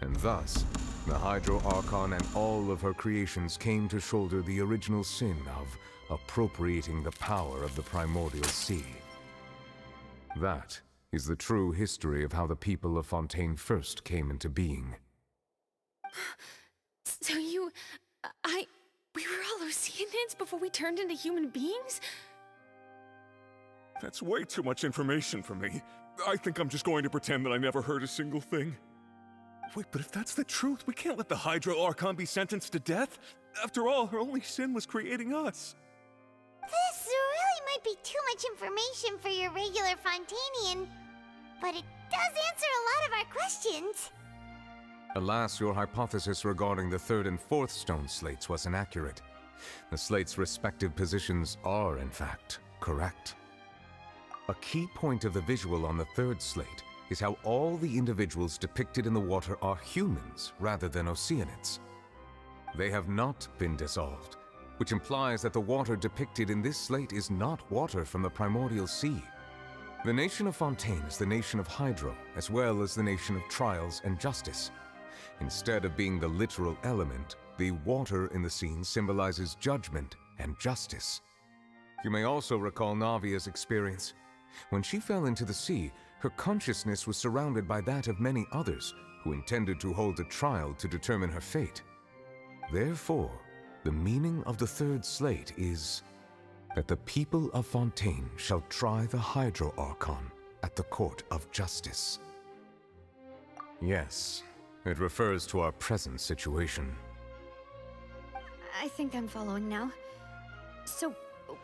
And thus, the Hydro Archon and all of her creations came to shoulder the original sin of appropriating the power of the primordial sea. That is the true history of how the people of Fontaine first came into being. So we were all Oceanids before we turned into human beings? That's way too much information for me. I think I'm just going to pretend that I never heard a single thing. Wait, but if that's the truth, we can't let the Hydro Archon be sentenced to death. After all, her only sin was creating us. This really might be too much information for your regular Fontanian, but it does answer a lot of our questions. Alas, your hypothesis regarding the third and fourth stone slates was inaccurate. The slates' respective positions are, in fact, correct. A key point of the visual on the third slate is how all the individuals depicted in the water are humans rather than Oceanids. They have not been dissolved, which implies that the water depicted in this slate is not water from the primordial sea. The nation of Fontaine is the nation of Hydro, as well as the nation of Trials and Justice. Instead of being the literal element, the water in the scene symbolizes judgment and justice. You may also recall Navia's experience. When she fell into the sea, her consciousness was surrounded by that of many others who intended to hold a trial to determine her fate. Therefore, the meaning of the third slate is that the people of Fontaine shall try the Hydro Archon at the court of justice. Yes, it refers to our present situation. I think I'm following now. So,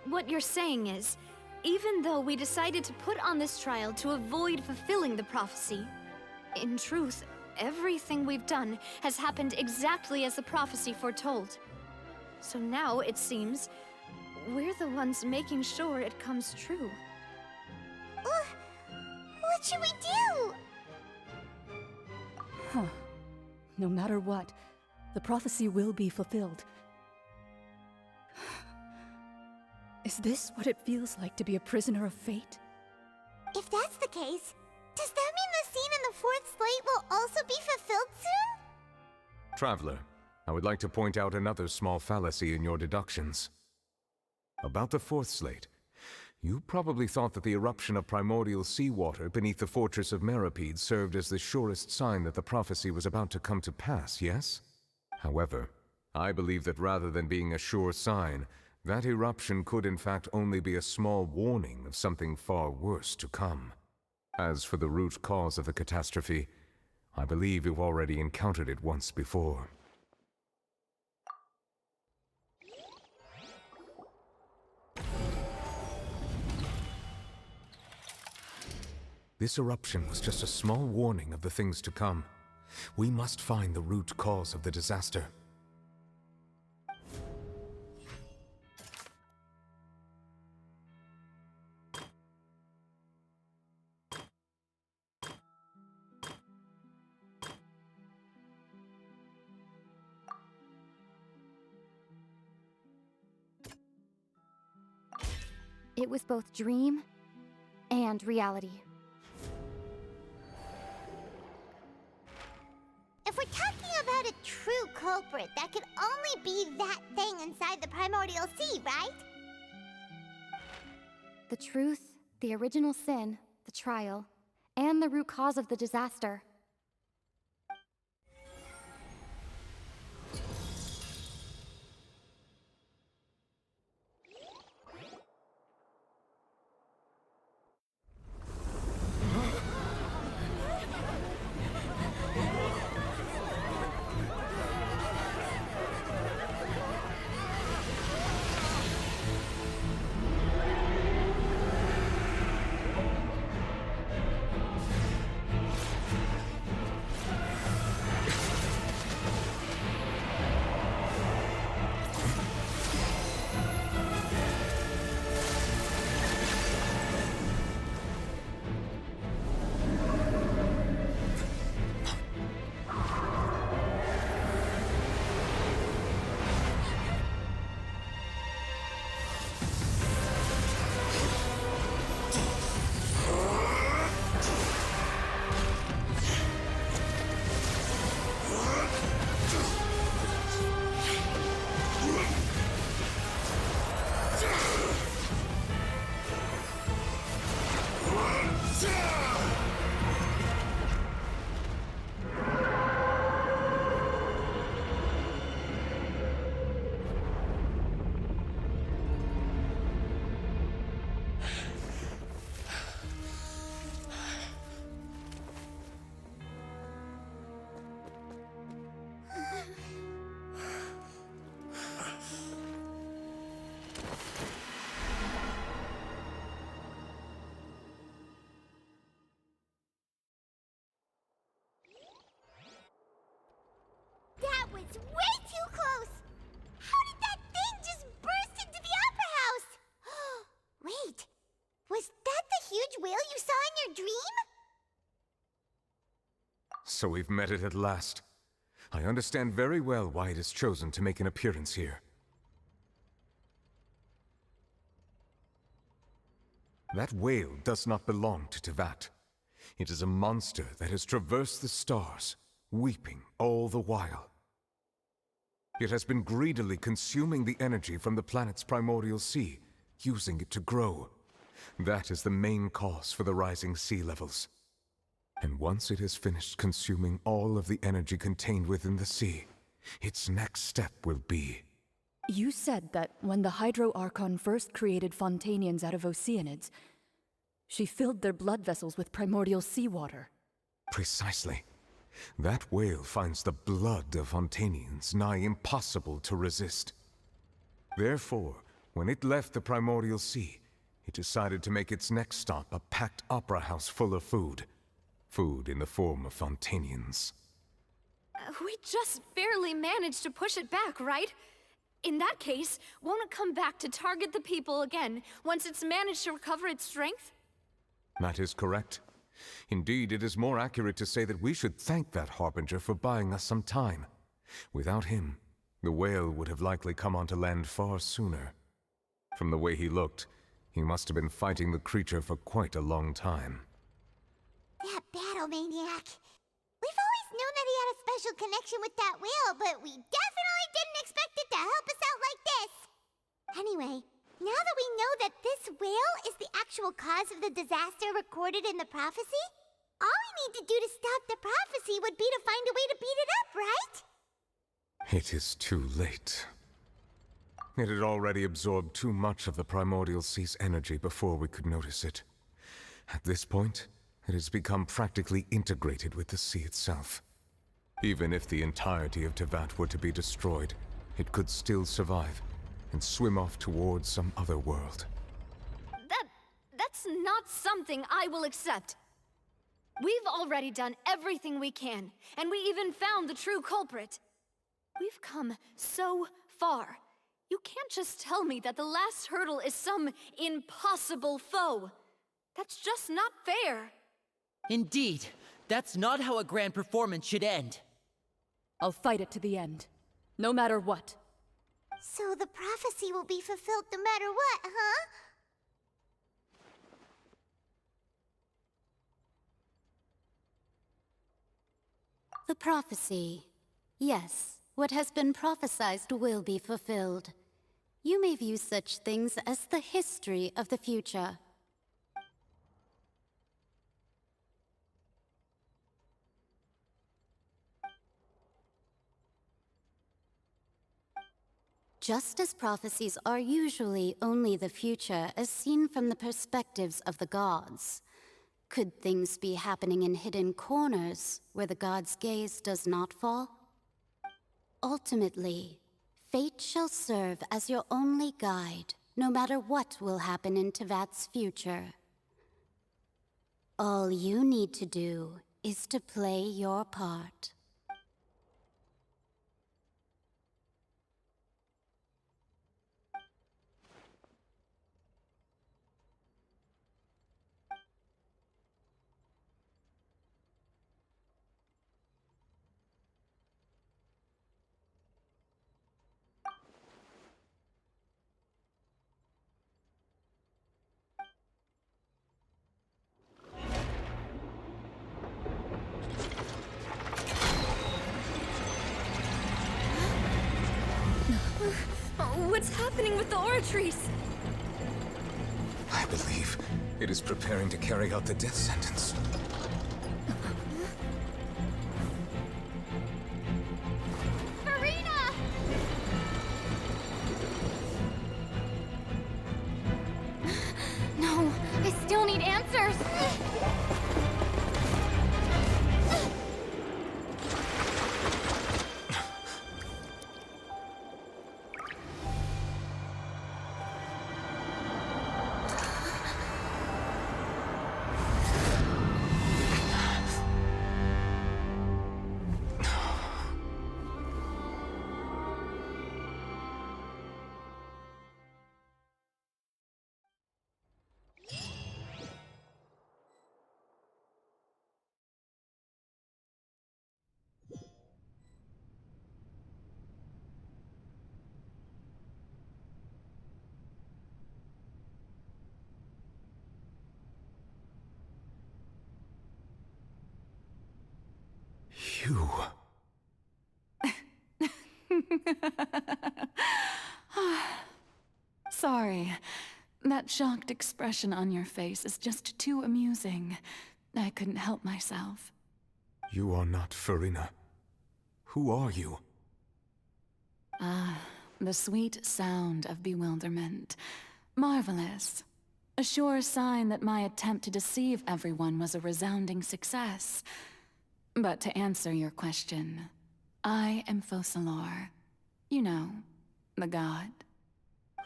what you're saying is, even though we decided to put on this trial to avoid fulfilling the prophecy, in truth, everything we've done has happened exactly as the prophecy foretold. So now, it seems, we're the ones making sure it comes true. What should we do? Huh. No matter what, the prophecy will be fulfilled. Is this what it feels like to be a prisoner of fate? If that's the case, does that mean the scene in the fourth slate will also be fulfilled soon? Traveler, I would like to point out another small fallacy in your deductions. About the fourth slate, you probably thought that the eruption of primordial seawater beneath the fortress of Meripede served as the surest sign that the prophecy was about to come to pass, yes? However, I believe that rather than being a sure sign, that eruption could in fact only be a small warning of something far worse to come. As for the root cause of the catastrophe, I believe you've already encountered it once before. This eruption was just a small warning of the things to come. We must find the root cause of the disaster. It was both dream and reality. If we're talking about a true culprit, that could only be that thing inside the primordial sea, right? The truth, the original sin, the trial, and the root cause of the disaster. That was way too close! How did that thing just burst into the opera house? Wait, was that the huge whale you saw in your dream? So we've met it at last. I understand very well why it has chosen to make an appearance here. That whale does not belong to Tevat. It is a monster that has traversed the stars, weeping all the while. It has been greedily consuming the energy from the planet's primordial sea, using it to grow. That is the main cause for the rising sea levels. And once it has finished consuming all of the energy contained within the sea, its next step will be... You said that when the Hydro Archon first created Fontanians out of Oceanids, she filled their blood vessels with primordial seawater. Precisely. That whale finds the blood of Fontanians nigh impossible to resist. Therefore, when it left the primordial sea, it decided to make its next stop a packed opera house full of food. Food in the form of Fontanians. We just barely managed to push it back, right? In that case, won't it come back to target the people again once it's managed to recover its strength? That is correct. Indeed, it is more accurate to say that we should thank that Harbinger for buying us some time. Without him, the whale would have likely come onto land far sooner. From the way he looked, he must have been fighting the creature for quite a long time. That battle maniac. We've always known that he had a special connection with that whale, but we definitely didn't expect it to help us out like this. Anyway, now that we know that this whale is the actual cause of the disaster recorded in the prophecy, all we need to do to stop the prophecy would be to find a way to beat it up, right? It is too late. It had already absorbed too much of the primordial sea's energy before we could notice it. At this point, it has become practically integrated with the sea itself. Even if the entirety of Tevat were to be destroyed, it could still survive and swim off towards some other world. That's not something I will accept. We've already done everything we can, and we even found the true culprit. We've come so far. You can't just tell me that the last hurdle is some impossible foe. That's just not fair. Indeed, that's not how a grand performance should end. I'll fight it to the end, no matter what. So the prophecy will be fulfilled no matter what, huh? The prophecy. Yes, what has been prophesied will be fulfilled. You may view such things as the history of the future. Just as prophecies are usually only the future as seen from the perspectives of the gods, could things be happening in hidden corners where the gods' gaze does not fall? Ultimately, fate shall serve as your only guide, no matter what will happen in Tevat's future. All you need to do is to play your part. What's happening with the oratories? I believe it is preparing to carry out the death sentence. Furina! No, I still need answers. You... Sorry. That shocked expression on your face is just too amusing. I couldn't help myself. You are not Furina. Who are you? Ah, the sweet sound of bewilderment. Marvelous. A sure sign that my attempt to deceive everyone was a resounding success. But to answer your question, I am Focalor. You know, the god.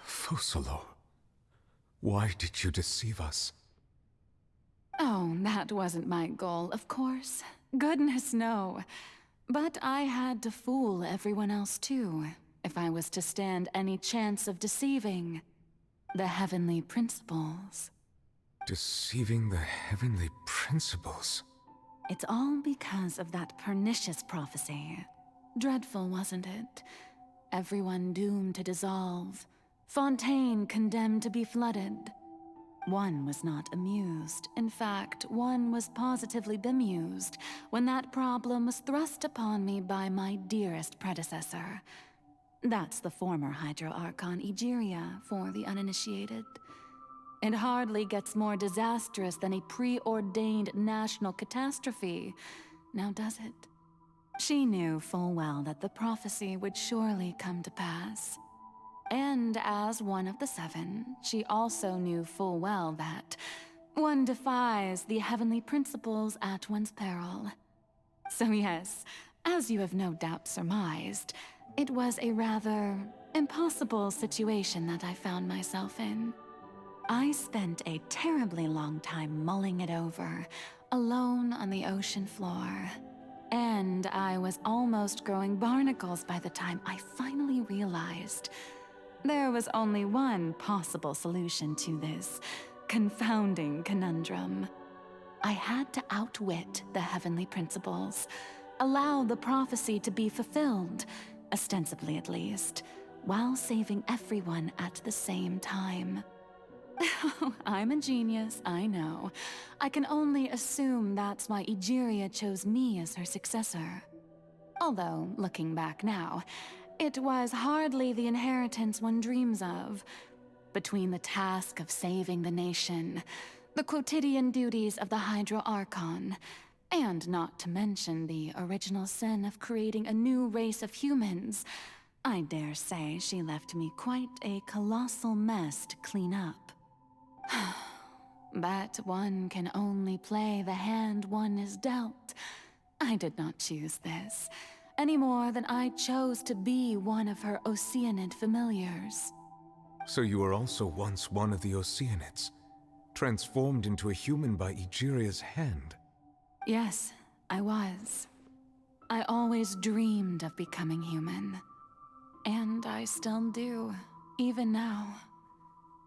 Focalor? Why did you deceive us? Oh, that wasn't my goal, of course. Goodness, no. But I had to fool everyone else too, if I was to stand any chance of deceiving the heavenly principles. Deceiving the heavenly principles? It's all because of that pernicious prophecy. Dreadful, wasn't it? Everyone doomed to dissolve. Fontaine condemned to be flooded. One was not amused. In fact, one was positively bemused when that problem was thrust upon me by my dearest predecessor. That's the former Hydro Archon Egeria for the uninitiated. It hardly gets more disastrous than a preordained national catastrophe, now does it? She knew full well that the prophecy would surely come to pass. And as one of the seven, she also knew full well that one defies the heavenly principles at one's peril. So yes, as you have no doubt surmised, it was a rather impossible situation that I found myself in. I spent a terribly long time mulling it over, alone on the ocean floor. And I was almost growing barnacles by the time I finally realized there was only one possible solution to this confounding conundrum. I had to outwit the heavenly principles, allow the prophecy to be fulfilled, ostensibly at least, while saving everyone at the same time. I'm a genius, I know. I can only assume that's why Egeria chose me as her successor. Although, looking back now, it was hardly the inheritance one dreams of. Between the task of saving the nation, the quotidian duties of the Hydro Archon, and not to mention the original sin of creating a new race of humans, I dare say she left me quite a colossal mess to clean up. But one can only play the hand one is dealt. I did not choose this, any more than I chose to be one of her Oceanid familiars. So you were also once one of the Oceanids, transformed into a human by Egeria's hand. Yes, I was. I always dreamed of becoming human. And I still do, even now.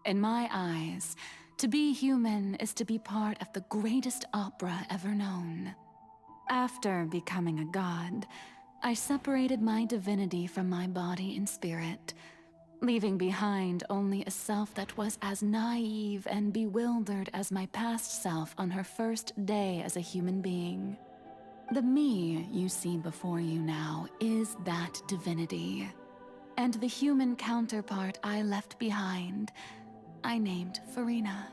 In my eyes, to be human is to be part of the greatest opera ever known. After becoming a god, I separated my divinity from my body and spirit, leaving behind only a self that was as naive and bewildered as my past self on her first day as a human being. The me you see before you now is that divinity. And the human counterpart I left behind, I named Furina.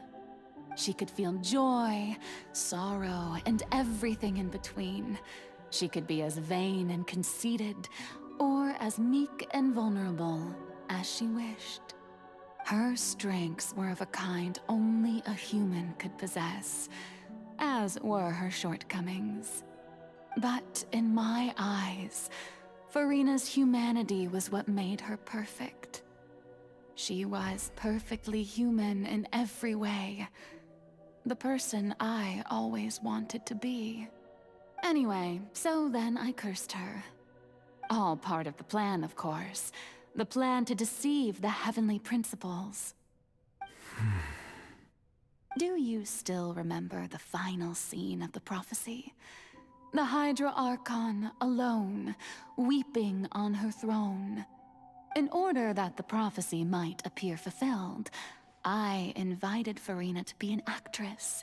She could feel joy, sorrow, and everything in between. She could be as vain and conceited, or as meek and vulnerable as she wished. Her strengths were of a kind only a human could possess, as were her shortcomings. But in my eyes, Furina's humanity was what made her perfect. She was perfectly human in every way. The person I always wanted to be. Anyway, so then I cursed her. All part of the plan, of course. The plan to deceive the heavenly principles. Do you still remember the final scene of the prophecy? The Hydra Archon, alone, weeping on her throne. In order that the prophecy might appear fulfilled, I invited Furina to be an actress,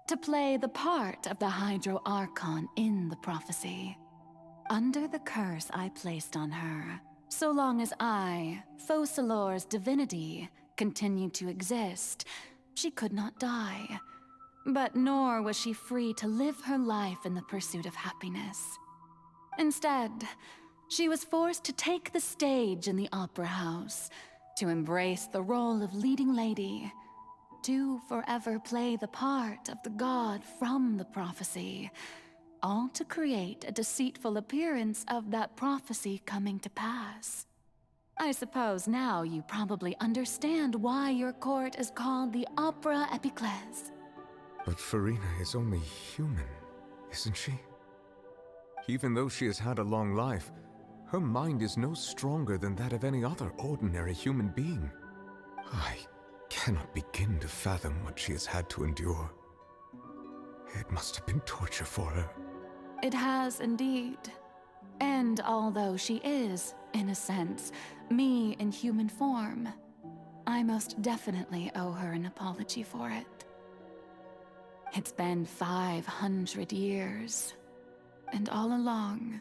to play the part of the Hydro Archon in the prophecy. Under the curse I placed on her, so long as I, Focalor's divinity, continued to exist, she could not die. But nor was she free to live her life in the pursuit of happiness. Instead, she was forced to take the stage in the opera house, to embrace the role of leading lady, to forever play the part of the god from the prophecy, all to create a deceitful appearance of that prophecy coming to pass. I suppose now you probably understand why your court is called the Opera Epiclese. But Furina is only human, isn't she? Even though she has had a long life, her mind is no stronger than that of any other ordinary human being. I cannot begin to fathom what she has had to endure. It must have been torture for her. It has indeed. And although she is, in a sense, me in human form, I most definitely owe her an apology for it. It's been 500 years, and all along,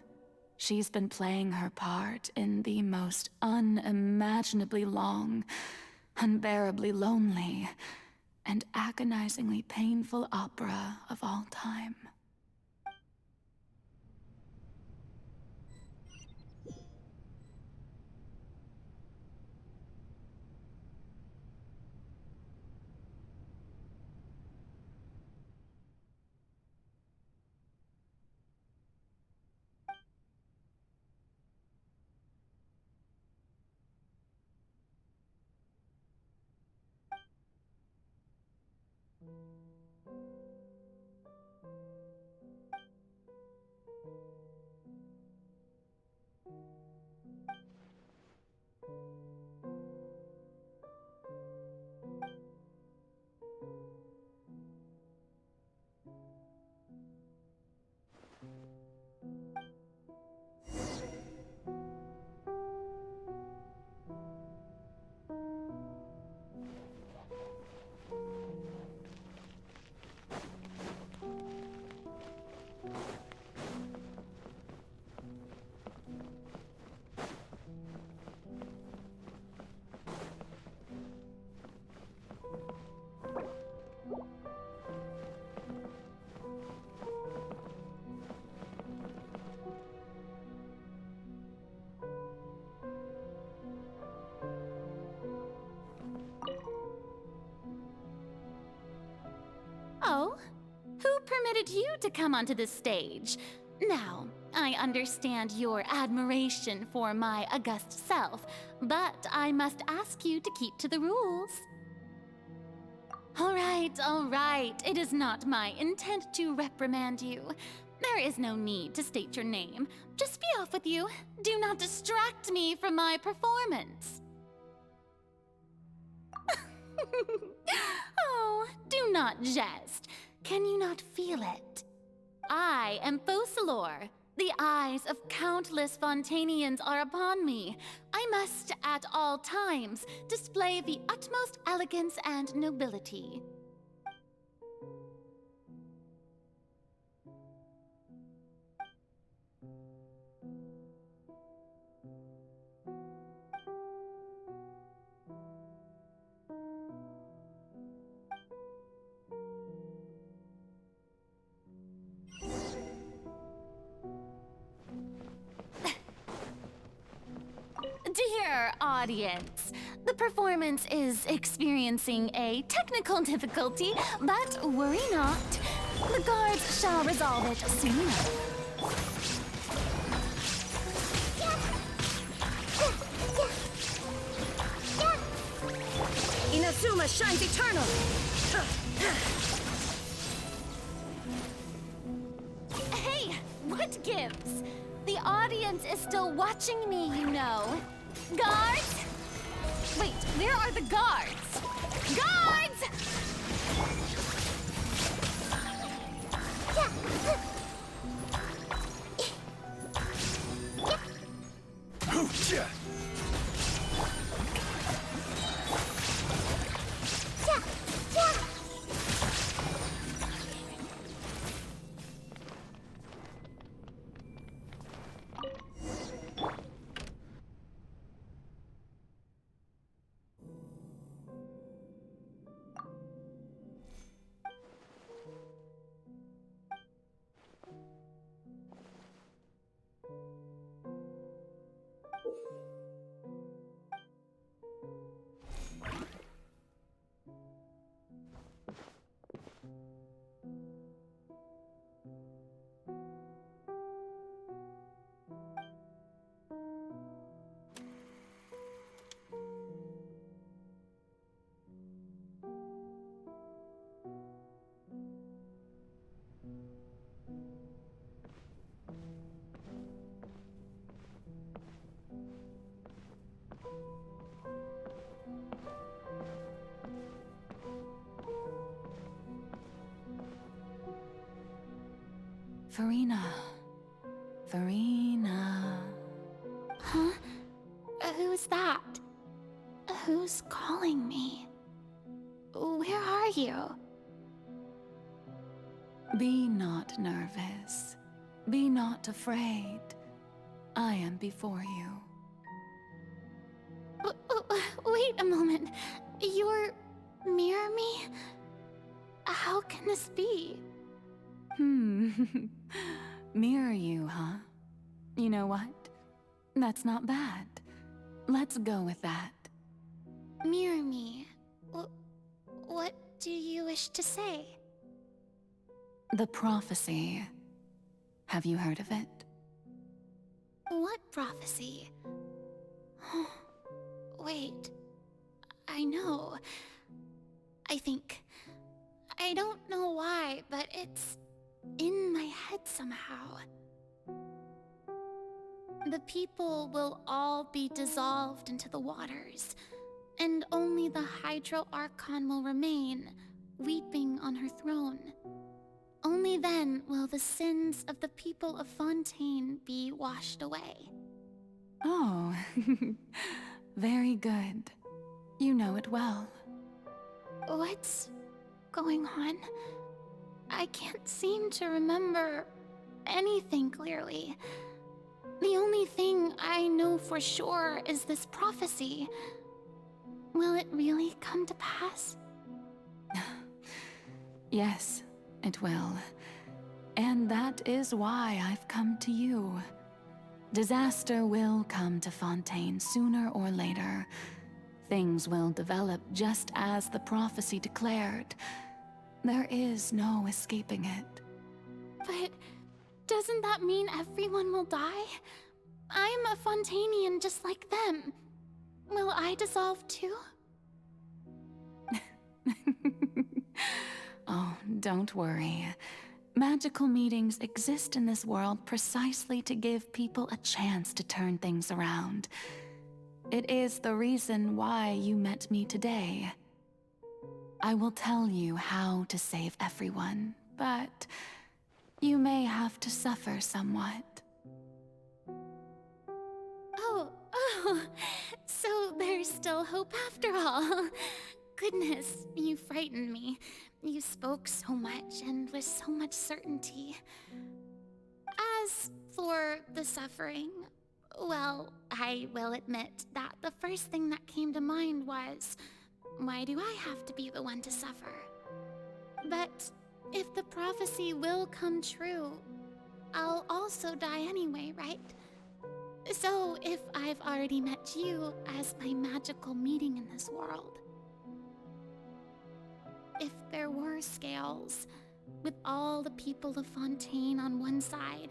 she's been playing her part in the most unimaginably long, unbearably lonely, and agonizingly painful opera of all time. permitted you to come onto this stage. Now, I understand your admiration for my august self, but I must ask you to keep to the rules. All right. It is not my intent to reprimand you. There is no need to state your name. Just be off with you. Do not distract me from my performance. Oh, do not jest. Can you not feel it? I am Focalor. The eyes of countless Fontanians are upon me. I must, at all times, display the utmost elegance and nobility. Dear audience, the performance is experiencing a technical difficulty, but worry not. The guards shall resolve it soon enough. Inazuma shines eternal! Hey, what gives? The audience is still watching me, you know. Guards? Wait, where are the guards? Guards! Furina. Huh? Who's that? Who's calling me? Where are you? Be not nervous. Be not afraid. I am before you. Wait a moment. You're Mirror Me? How can this be? Mirror you, huh? You know what? That's not bad. Let's go with that. Mirror Me. What do you wish to say? The prophecy. Have you heard of it? What prophecy? Wait. I know. I think. I don't know why, but it's in my head somehow. The people will all be dissolved into the waters, and only the Hydro Archon will remain, weeping on her throne. Only then will the sins of the people of Fontaine be washed away. Oh, very good. You know it well. What's going on? I can't seem to remember anything clearly. The only thing I know for sure is this prophecy. Will it really come to pass? Yes, it will. And that is why I've come to you. Disaster will come to Fontaine sooner or later. Things will develop just as the prophecy declared. There is no escaping it. But doesn't that mean everyone will die? I'm a Fontanian just like them. Will I dissolve too? Oh, don't worry. Magical meetings exist in this world precisely to give people a chance to turn things around. It is the reason why you met me today. I will tell you how to save everyone, but you may have to suffer somewhat. Oh, so there's still hope after all. Goodness, you frightened me. You spoke so much and with so much certainty. As for the suffering, well, I will admit that the first thing that came to mind was, why do I have to be the one to suffer? But if the prophecy will come true, I'll also die anyway, right? So if I've already met you as my magical meeting in this world, if there were scales, with all the people of Fontaine on one side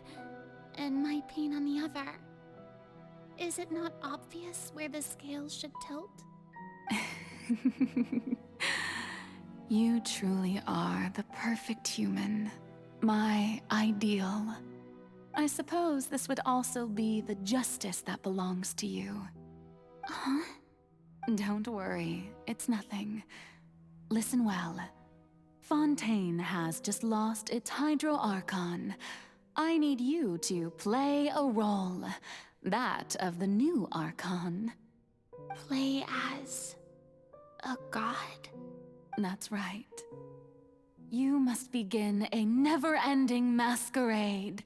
and my pain on the other, is it not obvious where the scales should tilt? You truly are the perfect human, my ideal. I suppose this would also be the justice that belongs to you. Huh? Don't worry, it's nothing. Listen well. Fontaine has just lost its Hydro Archon. I need you to play a role, that of the new Archon. Play as a god? That's right. You must begin a never-ending masquerade.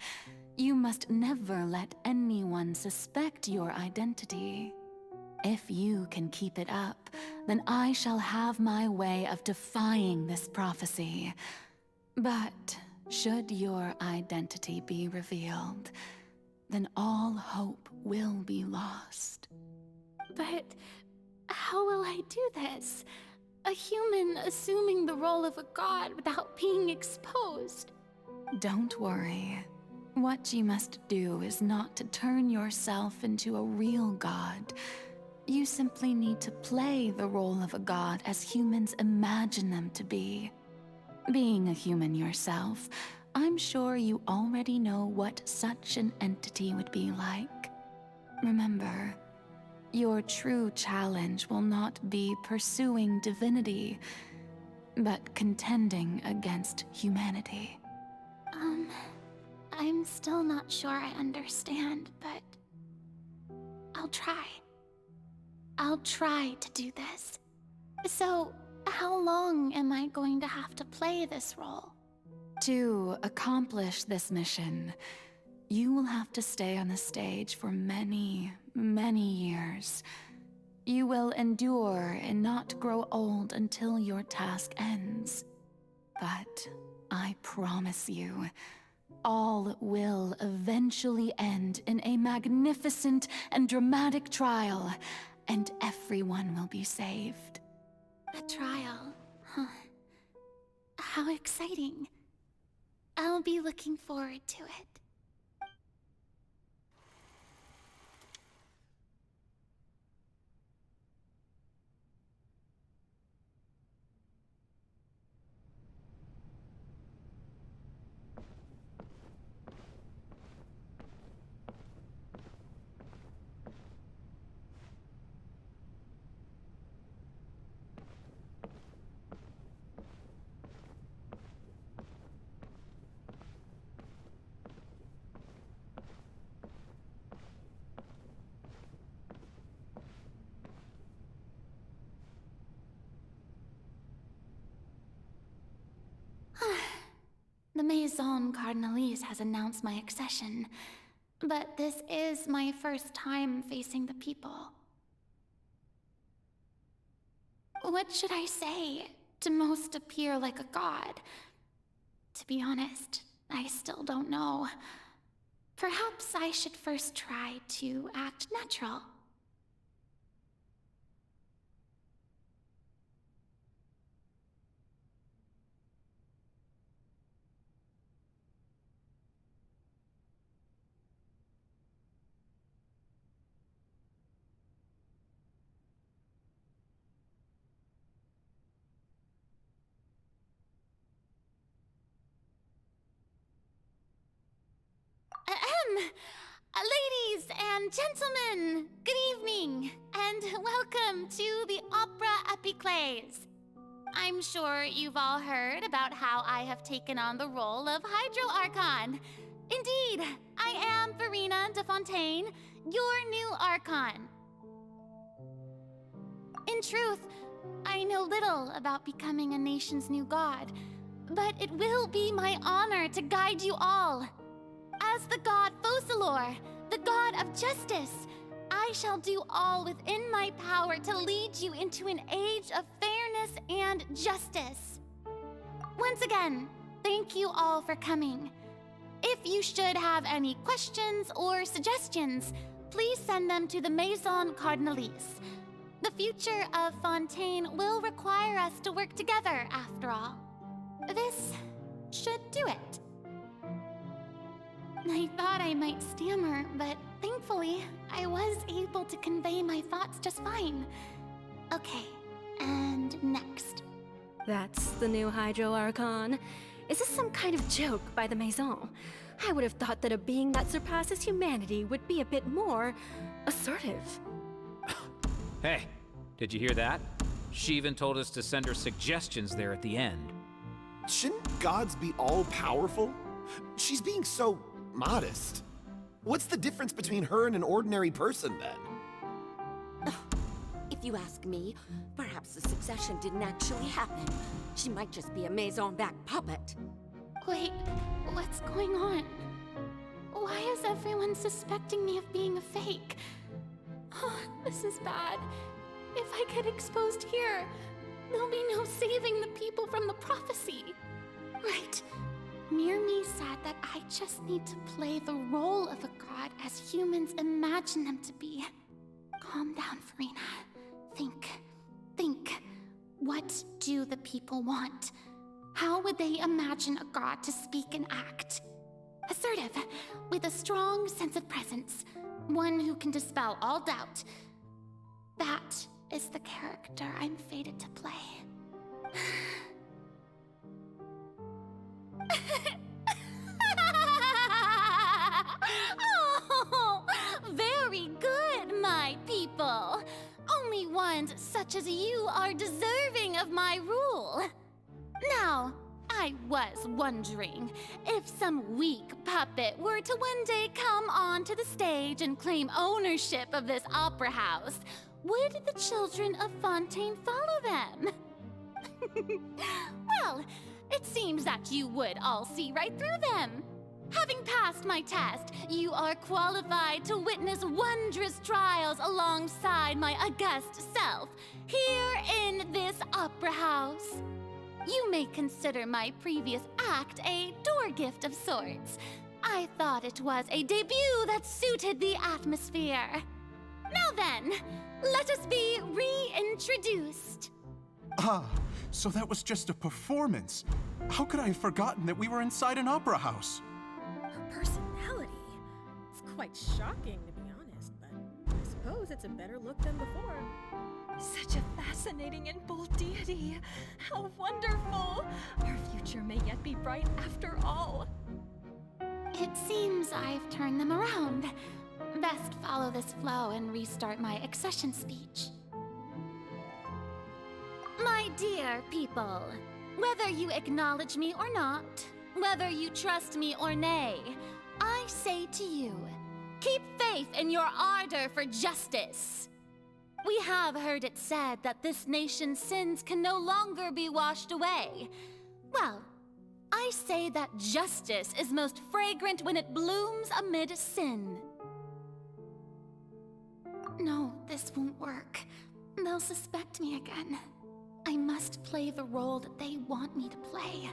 You must never let anyone suspect your identity. If you can keep it up, then I shall have my way of defying this prophecy. But should your identity be revealed, then all hope will be lost. But how will I do this? A human assuming the role of a god without being exposed? Don't worry. What you must do is not to turn yourself into a real god. You simply need to play the role of a god as humans imagine them to be. Being a human yourself, I'm sure you already know what such an entity would be like. Remember, your true challenge will not be pursuing divinity, but contending against humanity. I'm still not sure I understand, but I'll try. I'll try to do this. So, how long am I going to have to play this role? To accomplish this mission, you will have to stay on the stage for many, many years. You will endure and not grow old until your task ends. But I promise you, all will eventually end in a magnificent and dramatic trial, and everyone will be saved. A trial, huh? How exciting. I'll be looking forward to it. The Maison Cardinalise has announced my accession, but this is my first time facing the people. What should I say to most appear like a god? To be honest, I still don't know. Perhaps I should first try to act natural. Gentlemen, good evening, and welcome to the Opera Epiclese. I'm sure you've all heard about how I have taken on the role of Hydro Archon. Indeed, I am Furina de Fontaine, your new Archon. In truth, I know little about becoming a nation's new god, but it will be my honor to guide you all. As the god Focalor, the god of justice, I shall do all within my power to lead you into an age of fairness and justice. Once again, thank you all for coming. If you should have any questions or suggestions, please send them to the Maison Cardinalise. The future of Fontaine will require us to work together, after all. This should do it. I thought I might stammer, but thankfully, I was able to convey my thoughts just fine. Okay, and next. That's the new Hydro Archon. Is this some kind of joke by the Maison? I would have thought that a being that surpasses humanity would be a bit more assertive. Hey, did you hear that? She even told us to send her suggestions there at the end. Shouldn't gods be all-powerful? She's being so modest. What's the difference between her and an ordinary person, then? If you ask me, perhaps the succession didn't actually happen. She might just be a Maison back puppet. Wait, what's going on? Why is everyone suspecting me of being a fake? Oh, this is bad. If I get exposed here, there'll be no saving the people from the prophecy. Right. Mirmi said that I just need to play the role of a god as humans imagine them to be. Calm down, Furina. Think. What do the people want? How would they imagine a god to speak and act? Assertive, with a strong sense of presence. One who can dispel all doubt. That is the character I'm fated to play. Oh, very good, my people. Only ones such as you are deserving of my rule. Now, I was wondering if some weak puppet were to one day come onto the stage and claim ownership of this opera house, would the children of Fontaine follow them? Well, it seems that you would all see right through them. Having passed my test, you are qualified to witness wondrous trials alongside my august self, here in this opera house. You may consider my previous act a door gift of sorts. I thought it was a debut that suited the atmosphere. Now then, let us be reintroduced. Ah, so that was just a performance. How could I have forgotten that we were inside an opera house? Her personality. It's quite shocking, to be honest, but I suppose it's a better look than before. Such a fascinating and bold deity. How wonderful! Our future may yet be bright after all. It seems I've turned them around. Best follow this flow and restart my accession speech. My dear people, whether you acknowledge me or not, whether you trust me or nay, I say to you, keep faith in your ardor for justice. We have heard it said that this nation's sins can no longer be washed away. Well, I say that justice is most fragrant when it blooms amid sin. No, this won't work. They'll suspect me again. I must play the role that they want me to play.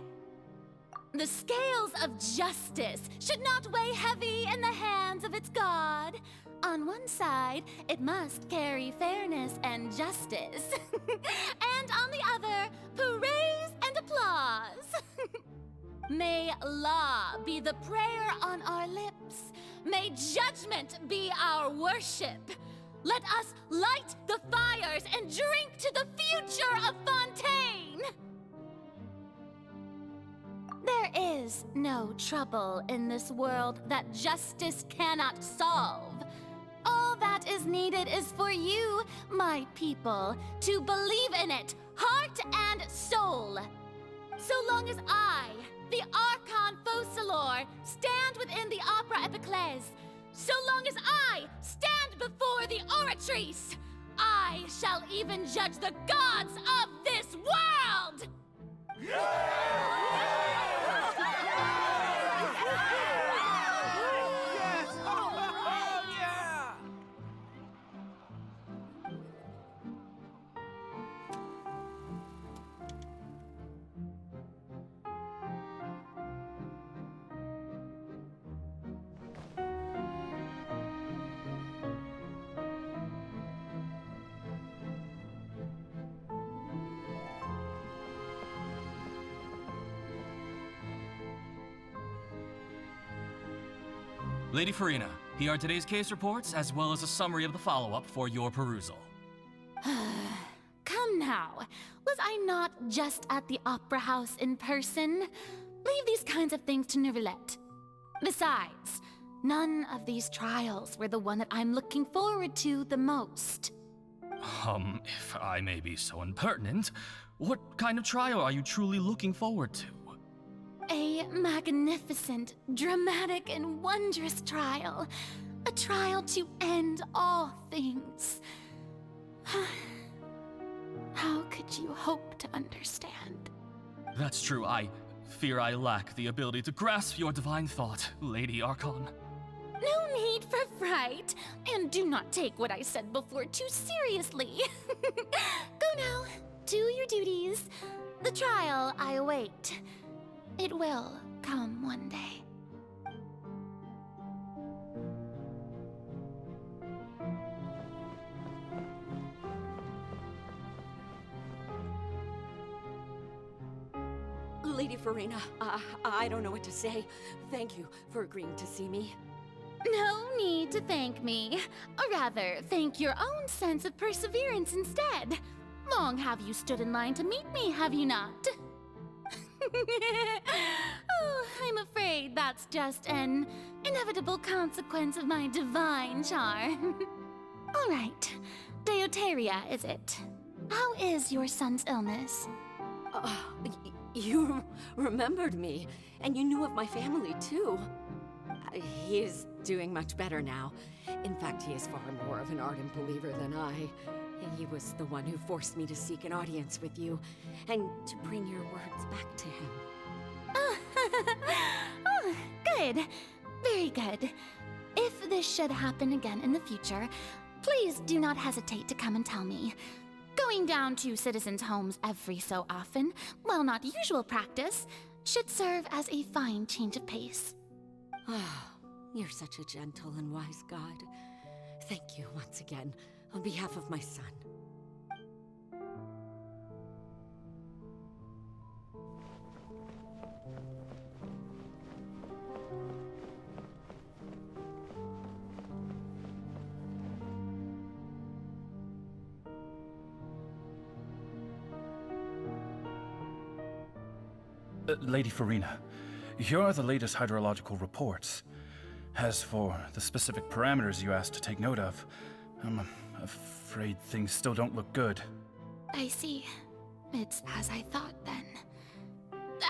The scales of justice should not weigh heavy in the hands of its god. On one side, it must carry fairness and justice. And on the other, praise and applause. May law be the prayer on our lips. May judgment be our worship. Let us light the fires and drink to the future of Fontaine! There is no trouble in this world that justice cannot solve. All that is needed is for you, my people, to believe in it, heart and soul. So long as I, the Archon Focalor, stand within the Opera Epiclese, so long as I stand before the Oratrice, I shall even judge the gods of this world! Lady Furina, here are today's case reports, as well as a summary of the follow-up for your perusal. Come now, was I not just at the Opera House in person? Leave these kinds of things to Neuvillette. Besides, none of these trials were the one that I'm looking forward to the most. If I may be so impertinent, what kind of trial are you truly looking forward to? A magnificent, dramatic, and wondrous trial. A trial to end all things. How could you hope to understand? That's true, I fear I lack the ability to grasp your divine thought, Lady Archon. No need for fright, and do not take what I said before too seriously. Go now, do your duties. The trial I await. It will come one day. Lady Furina, I don't know what to say. Thank you for agreeing to see me. No need to thank me. Or rather, thank your own sense of perseverance instead. Long have you stood in line to meet me, have you not? Oh, I'm afraid that's just an inevitable consequence of my divine charm. All right, Deuteria, is it? How is your son's illness? You remembered me, and you knew of my family, too. He is doing much better now. In fact, he is far more of an ardent believer than I. He was the one who forced me to seek an audience with you, and to bring your words back to him. Oh, good. Very good. If this should happen again in the future, please do not hesitate to come and tell me. Going down to citizens' homes every so often, while not usual practice, should serve as a fine change of pace. You're such a gentle and wise god. Thank you once again, on behalf of my son. Lady Furina, here are the latest hydrological reports. As for the specific parameters you asked to take note of, I'm afraid things still don't look good. I see. It's as I thought, then.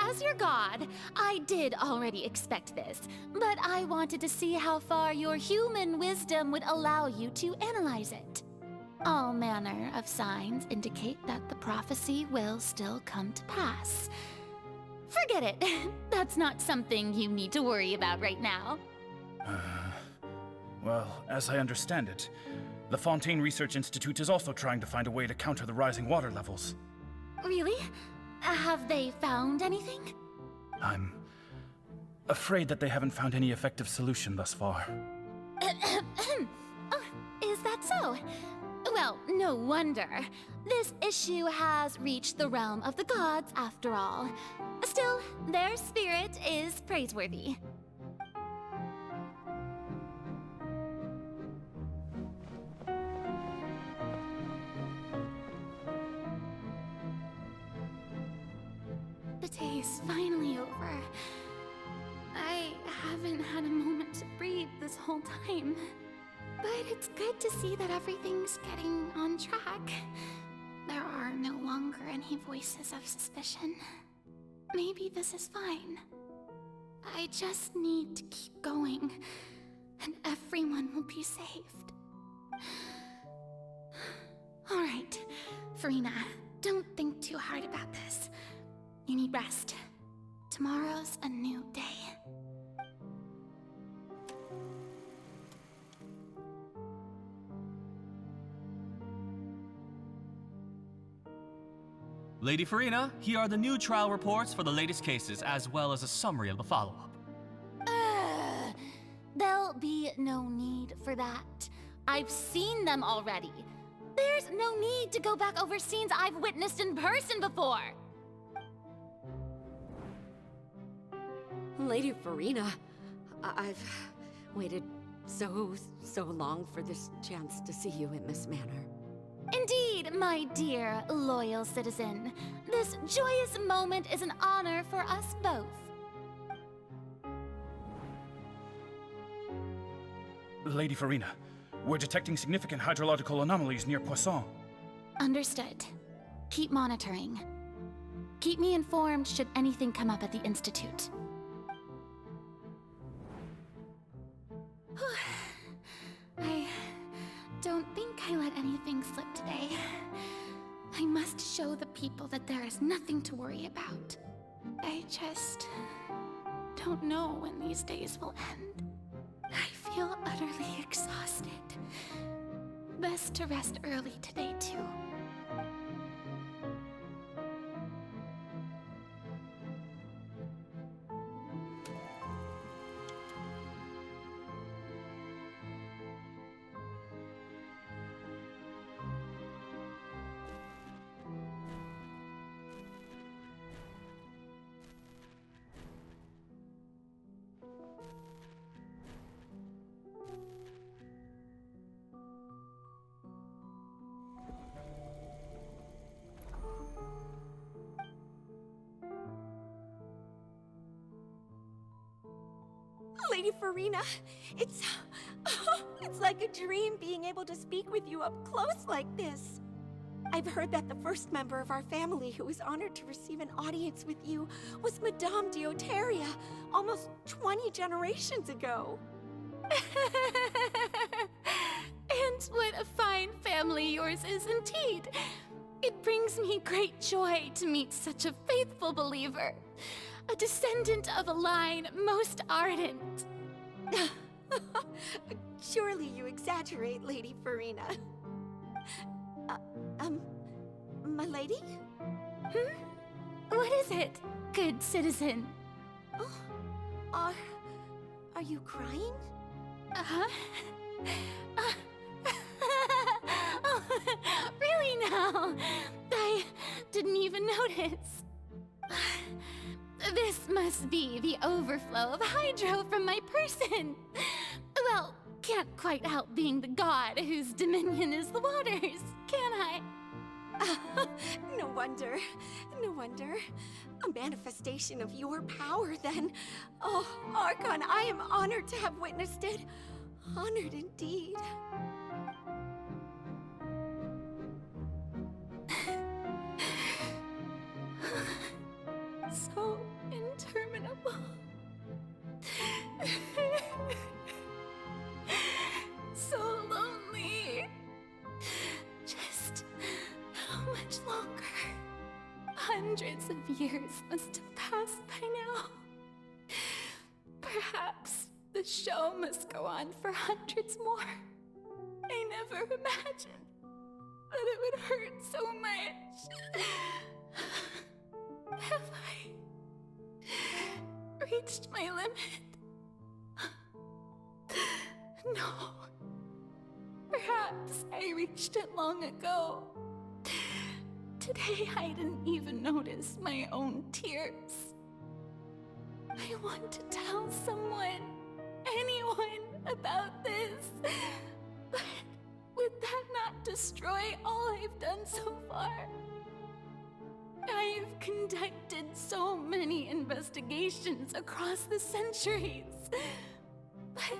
As your god, I did already expect this, but I wanted to see how far your human wisdom would allow you to analyze it. All manner of signs indicate that the prophecy will still come to pass. Forget it. That's not something you need to worry about right now. Well, as I understand it, the Fontaine Research Institute is also trying to find a way to counter the rising water levels. Really? Have they found anything? I'm afraid that they haven't found any effective solution thus far. Oh, is that so? Well, no wonder. This issue has reached the realm of the gods, after all. Still, their spirit is praiseworthy. The day is finally over. I haven't had a moment to breathe this whole time. But it's good to see that everything's getting on track. There are no longer any voices of suspicion. Maybe this is fine. I just need to keep going, and everyone will be saved. Alright, Furina, don't think too hard about this. You need rest. Tomorrow's a new day. Lady Furina, here are the new trial reports for the latest cases, as well as a summary of the follow-up. There'll be no need for that. I've seen them already. There's no need to go back over scenes I've witnessed in person before. Lady Furina, I've waited so long for this chance to see you in this manner. Indeed, my dear, loyal citizen. This joyous moment is an honor for us both. Lady Furina, we're detecting significant hydrological anomalies near Poisson. Understood. Keep monitoring. Keep me informed should anything come up at the Institute. I don't think I let anything slip today. I must show the people that there is nothing to worry about. I just don't know when these days will end. I feel utterly exhausted. Best to rest early today, too. Lady Furina, it's like a dream being able to speak with you up close like this. I've heard that the first member of our family who was honored to receive an audience with you was Madame Dioteria, almost 20 generations ago. And what a fine family yours is indeed. It brings me great joy to meet such a faithful believer. A descendant of a line most ardent. Surely you exaggerate, Lady Furina. My lady? What is it, good citizen? Oh, are you crying? Uh-huh. Oh, really now? I didn't even notice. This must be the overflow of hydro from my person. Well, can't quite help being the god whose dominion is the waters, can I? No wonder. No wonder. A manifestation of your power, then. Oh, Archon, I am honored to have witnessed it. Honored indeed. So interminable. So lonely. Just how much longer? Hundreds of years must have passed by now. Perhaps the show must go on for hundreds more. I never imagined that it would hurt so much. Have I reached my limit? No. Perhaps I reached it long ago. Today I didn't even notice my own tears. I want to tell someone, anyone, about this. But would that not destroy all I've done so far? I've conducted so many investigations across the centuries, but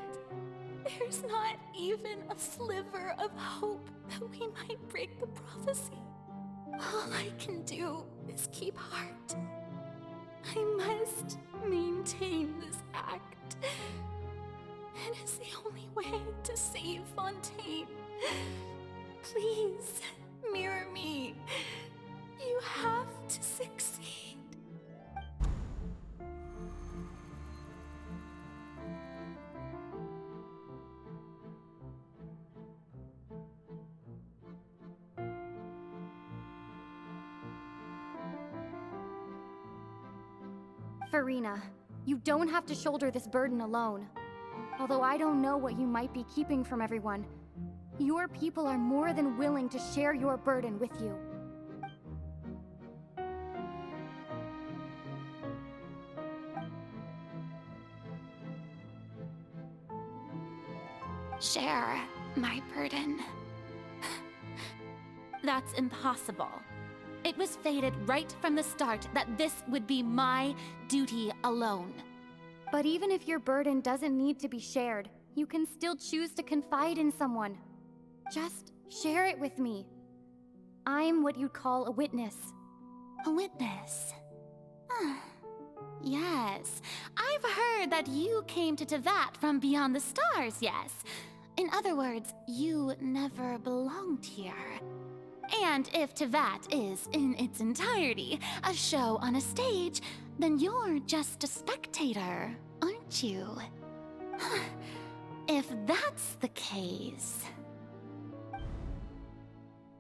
There's not even a sliver of hope that we might break the prophecy. All I can do is keep heart. I must maintain this act. It is the only way to save Fontaine. Please, mirror me. You have to succeed. Furina, you don't have to shoulder this burden alone. Although I don't know what you might be keeping from everyone, your people are more than willing to share your burden with you. Share my burden. That's impossible. It was fated right from the start that this would be my duty alone. But even if your burden doesn't need to be shared, you can still choose to confide in someone. Just share it with me. I'm what you'd call a witness. A witness? Yes, I've heard that you came to Tevat from beyond the stars, yes. In other words, you never belonged here. And if Tevat is, in its entirety, a show on a stage, then you're just a spectator, aren't you? If that's the case...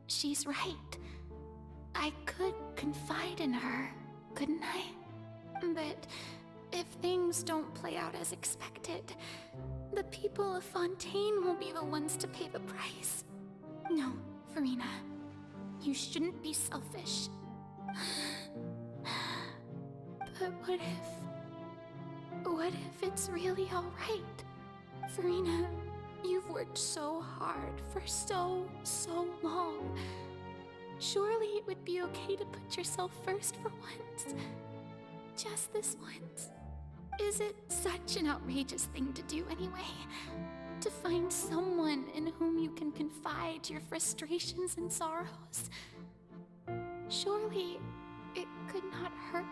She's right. I could confide in her, couldn't I? But if things don't play out as expected, the people of Fontaine will be the ones to pay the price. No, Furina. You shouldn't be selfish. But what if it's really alright? Furina, you've worked so hard for so long. Surely it would be okay to put yourself first for once. Just this once. Is it such an outrageous thing to do anyway? To find someone in whom you can confide your frustrations and sorrows? Surely it could not hurt.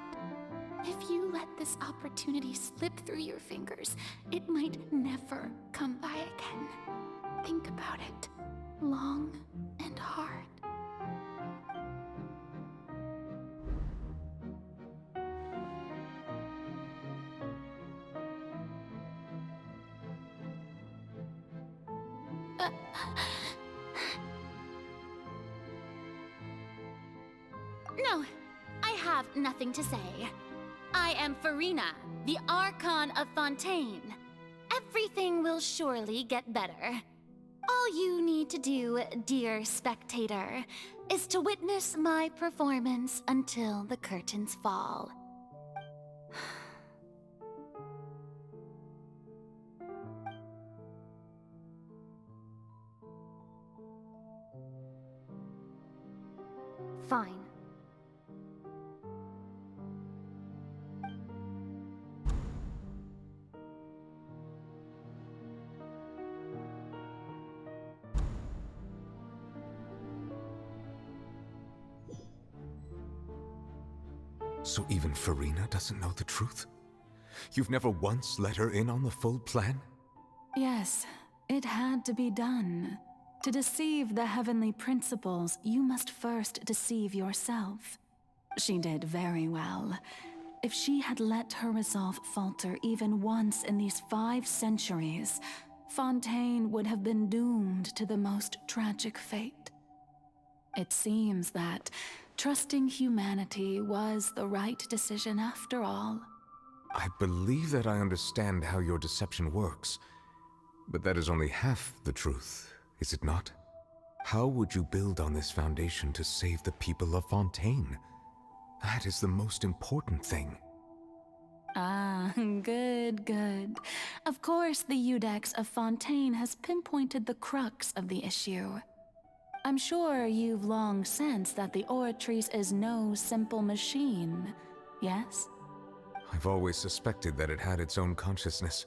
If you let this opportunity slip through your fingers, it might never come by again. Think about it long and hard. No, I have nothing to say. I am Furina, the Archon of Fontaine. Everything will surely get better. All you need to do, dear spectator, is to witness my performance until the curtains fall. Fine. So even Furina doesn't know the truth? You've never once let her in on the full plan? Yes, it had to be done. To deceive the heavenly principles, you must first deceive yourself. She did very well. If she had let her resolve falter even once in these 5 centuries, Fontaine would have been doomed to the most tragic fate. It seems that trusting humanity was the right decision after all. I believe that I understand how your deception works, but that is only half the truth, is it not? How would you build on this foundation to save the people of Fontaine? That is the most important thing. Ah, good. Of course, the Iudex of Fontaine has pinpointed the crux of the issue. I'm sure you've long sensed that the Oratrice is no simple machine, yes? I've always suspected that it had its own consciousness.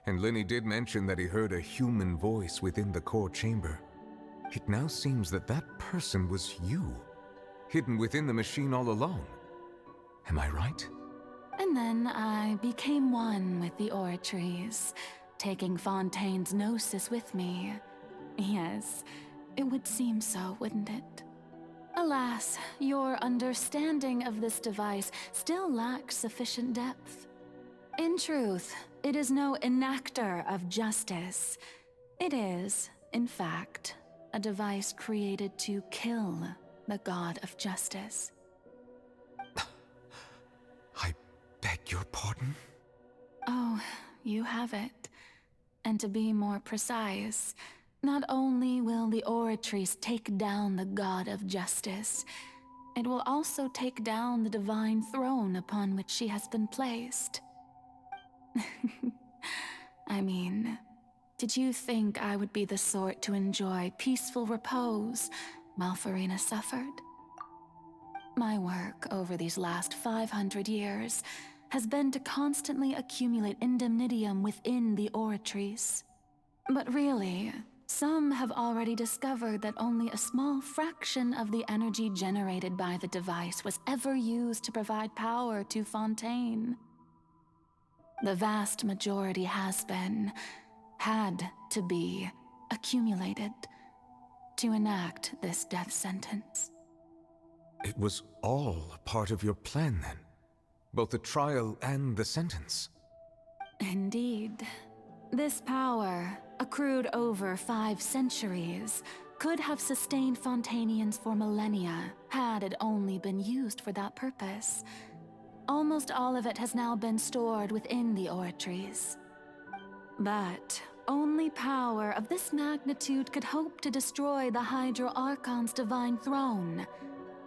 And Lenny did mention that he heard a human voice within the core chamber. It now seems that that person was you, hidden within the machine all along. Am I right? And then I became one with the oratories, taking Fontaine's gnosis with me. Yes, it would seem so, wouldn't it? Alas, your understanding of this device still lacks sufficient depth. In truth, it is no enactor of justice. It is, in fact, a device created to kill the god of justice. I beg your pardon? Oh, you have it. And to be more precise, not only will the oratories take down the god of justice, it will also take down the divine throne upon which she has been placed. I mean, did you think I would be the sort to enjoy peaceful repose while Furina suffered? My work over these last 500 years has been to constantly accumulate indemnitium within the oratories. But really, some have already discovered that only a small fraction of the energy generated by the device was ever used to provide power to Fontaine. The vast majority has been, had to be, accumulated to enact this death sentence. It was all a part of your plan, then? Both the trial and the sentence? Indeed. This power, accrued over 5 centuries, could have sustained Fontainians for millennia had it only been used for that purpose. Almost all of it has now been stored within the oratories. But only power of this magnitude could hope to destroy the Hydro Archon's divine throne,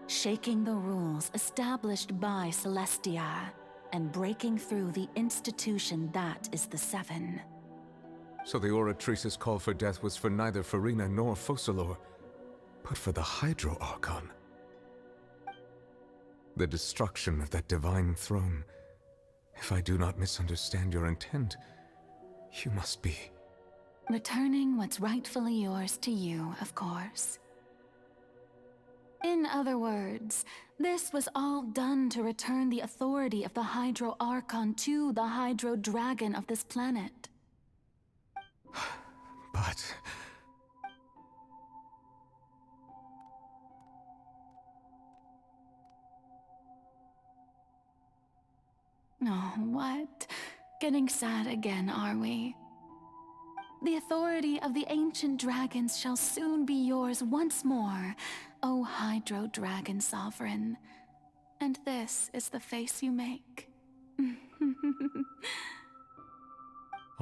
shaking the rules established by Celestia and breaking through the institution that is the Seven. So the Oratrice's call for death was for neither Furina nor Focalor, but for the Hydro Archon. The destruction of that divine throne. If I do not misunderstand your intent, you must be... returning what's rightfully yours to you, of course. In other words, this was all done to return the authority of the Hydro Archon to the Hydro Dragon of this planet. But... Oh, what? Getting sad again, are we? The authority of the ancient dragons shall soon be yours once more, O Hydro Dragon Sovereign. And this is the face you make.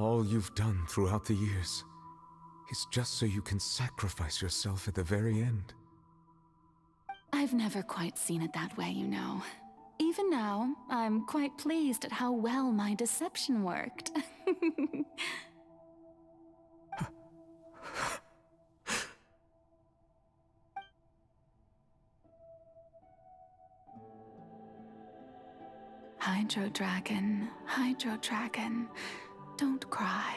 all you've done throughout the years is just so you can sacrifice yourself at the very end. I've never quite seen it that way, you know. Even now, I'm quite pleased at how well my deception worked. Hydro Dragon, don't cry.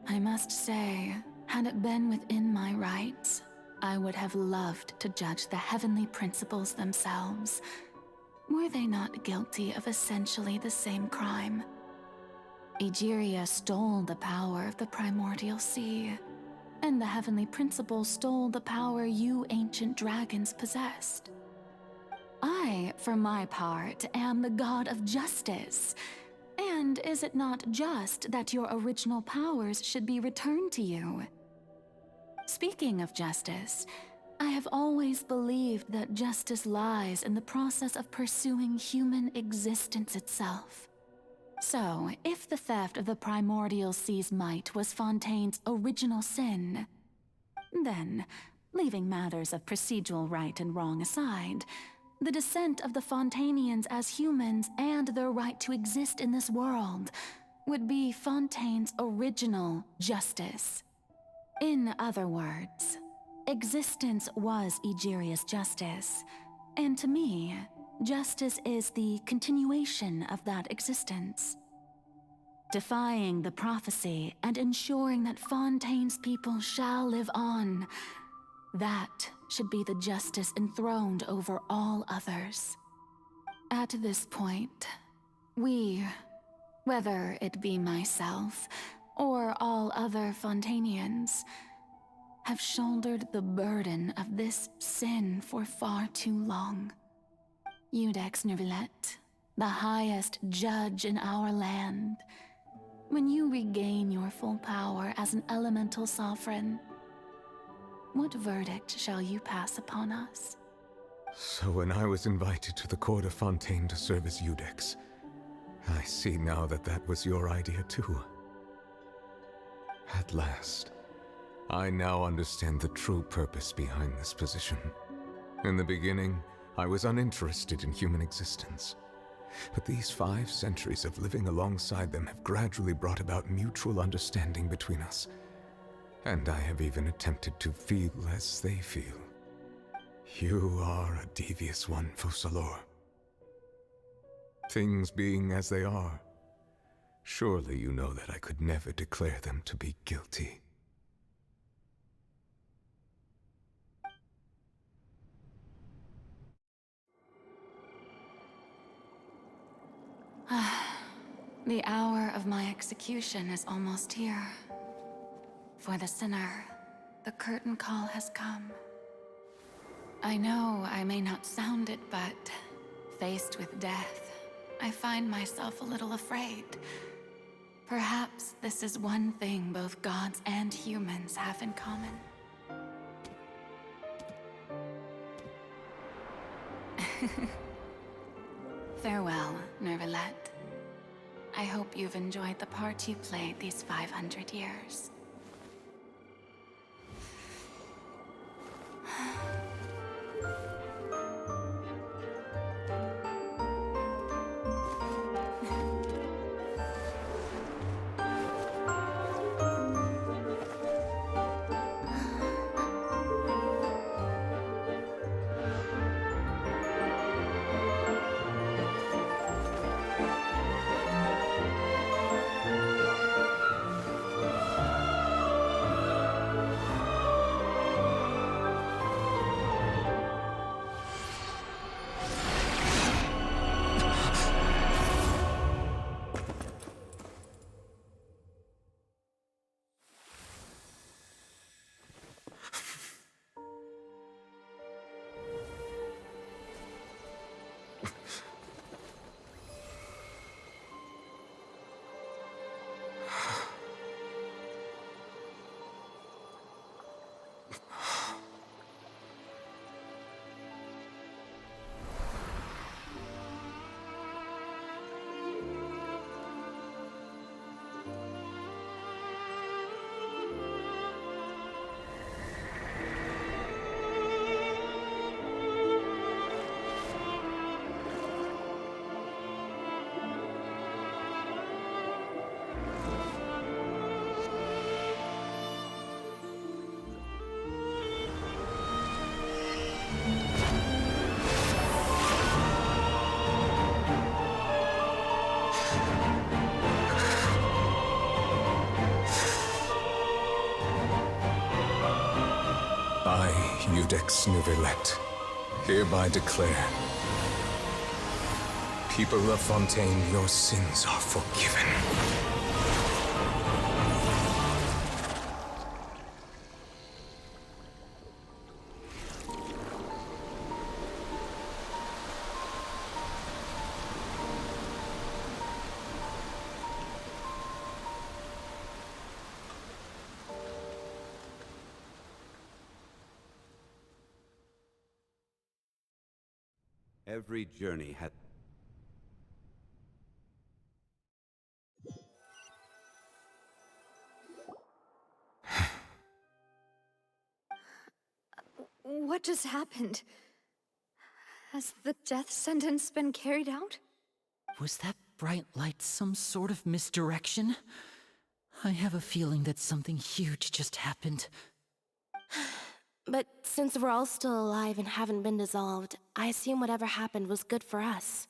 I must say, had it been within my rights, I would have loved to judge the heavenly principles themselves. Were they not guilty of essentially the same crime? Egeria stole the power of the primordial sea, and the heavenly principles stole the power you ancient dragons possessed. I, for my part, am the god of justice. And is it not just that your original powers should be returned to you? Speaking of justice, I have always believed that justice lies in the process of pursuing human existence itself. So, if the theft of the primordial sea's might was Fontaine's original sin, then, leaving matters of procedural right and wrong aside, the descent of the Fontainians as humans and their right to exist in this world would be Fontaine's original justice. In other words, existence was Egeria's justice, and to me, Justice is the continuation of that existence. Defying the prophecy and ensuring that Fontaine's people shall live on. That should be the justice enthroned over all others. At this point, we, whether it be myself or all other Fontainians, have shouldered the burden of this sin for far too long. Iudex Nervillet, the highest judge in our land, when you regain your full power as an elemental sovereign, what verdict shall you pass upon us? So when I was invited to the court of Fontaine to serve as Iudex, I see now that that was your idea too. At last, I now understand the true purpose behind this position. In the beginning, I was uninterested in human existence. But these 5 centuries of living alongside them have gradually brought about mutual understanding between us. And I have even attempted to feel as they feel. You are a devious one, Focalor. Things being as they are, surely you know that I could never declare them to be guilty. The hour of my execution is almost here. For the sinner, the curtain call has come. I know I may not sound it, but faced with death, I find myself a little afraid. Perhaps this is one thing both gods and humans have in common. Farewell, Nervillet. I hope you've enjoyed the part you played these 500 years. I, Iudex Nervillet, hereby declare, people of Fontaine, your sins are forgiven. Every journey had... What just happened? Has the death sentence been carried out? Was that bright light some sort of misdirection? I have a feeling that something huge just happened. But since we're all still alive and haven't been dissolved, I assume whatever happened was good for us.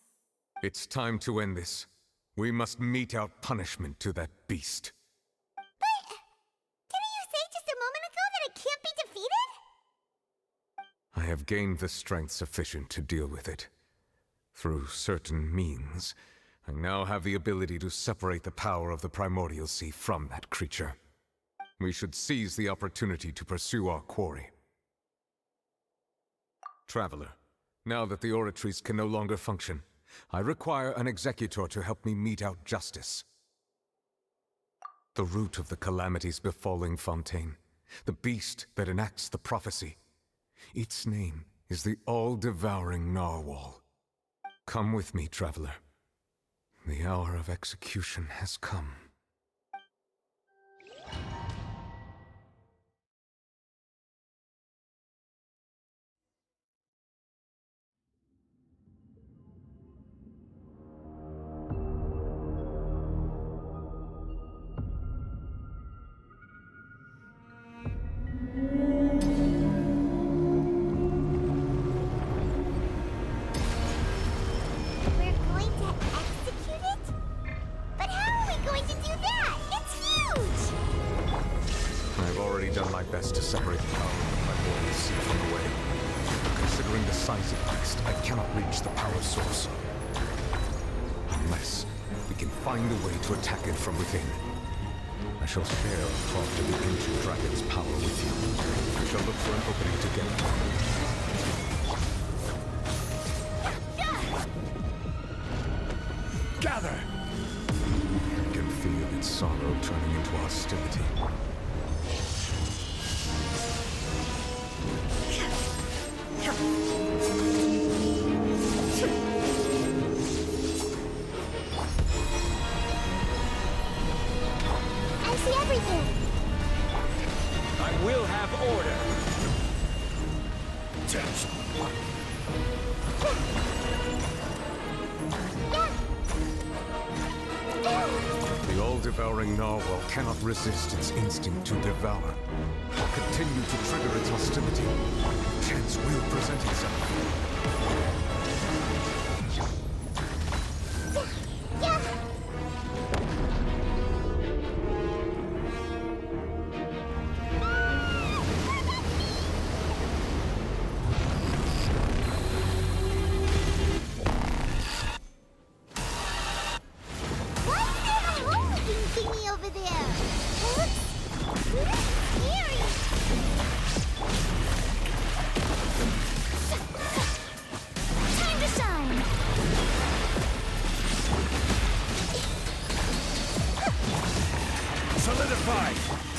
It's time to end this. We must mete out punishment to that beast. Didn't you say just a moment ago that it can't be defeated? I have gained the strength sufficient to deal with it. Through certain means, I now have the ability to separate the power of the Primordial Sea from that creature. We should seize the opportunity to pursue our quarry. Traveler, now that the oratories can no longer function, I require an executor to help me mete out justice. The root of the calamities befalling Fontaine, the beast that enacts the prophecy. Its name is the all-devouring narwhal. Come with me, traveler. The hour of execution has come. Best to separate the power of the Primordial Sea from the way. Considering the size of the beast, I cannot reach the power source. Unless we can find a way to attack it from within. I shall spare a talk to the ancient dragon's power with you. We shall look for an opening together. Gather! I can feel its sorrow turning into hostility. I see everything. I will have order. The all-devouring narwhal cannot resist its instinct to devour. I'll continue to trigger its hostility. Chance will present itself.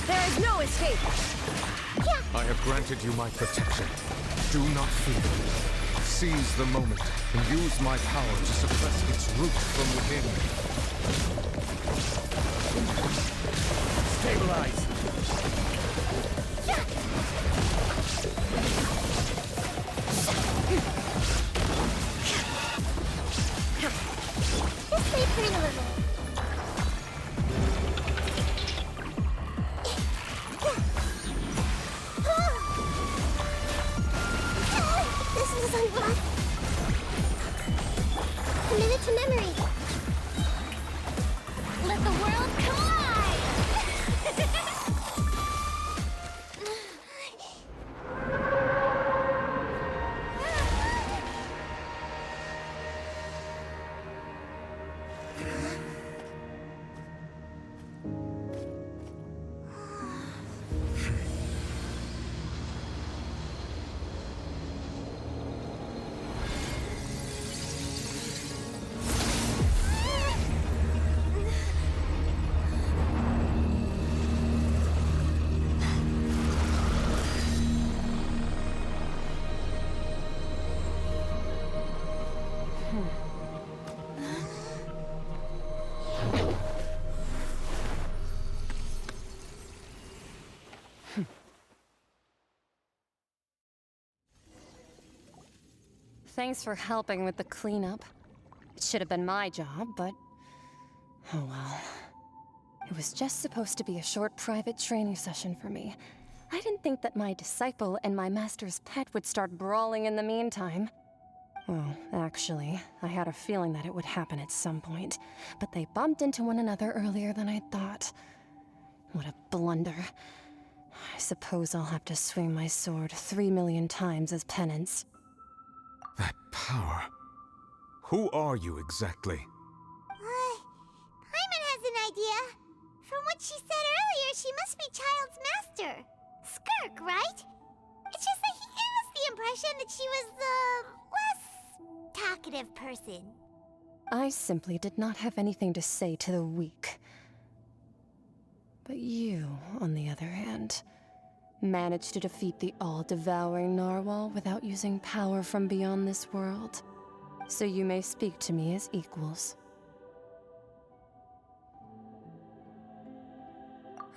There is no escape! I have granted you my protection. Do not fear. Seize the moment and use my power to suppress its root from within. Stabilize! Just wait for a little. Commit it to memory. Let the world collide! Thanks for helping with the cleanup. It should have been my job, but... oh well. It was just supposed to be a short private training session for me. I didn't think that my disciple and my master's pet would start brawling in the meantime. Well, actually, I had a feeling that it would happen at some point, but they bumped into one another earlier than I thought. What a blunder. I suppose I'll have to swing my sword 3 million times as penance. That power. Who are you exactly? Paimon has an idea. From what she said earlier, she must be Child's master. Skirk, right? It's just that he gave us the impression that she was the less talkative person. I simply did not have anything to say to the weak. But you, on the other hand, managed to defeat the all-devouring narwhal without using power from beyond this world. So you may speak to me as equals.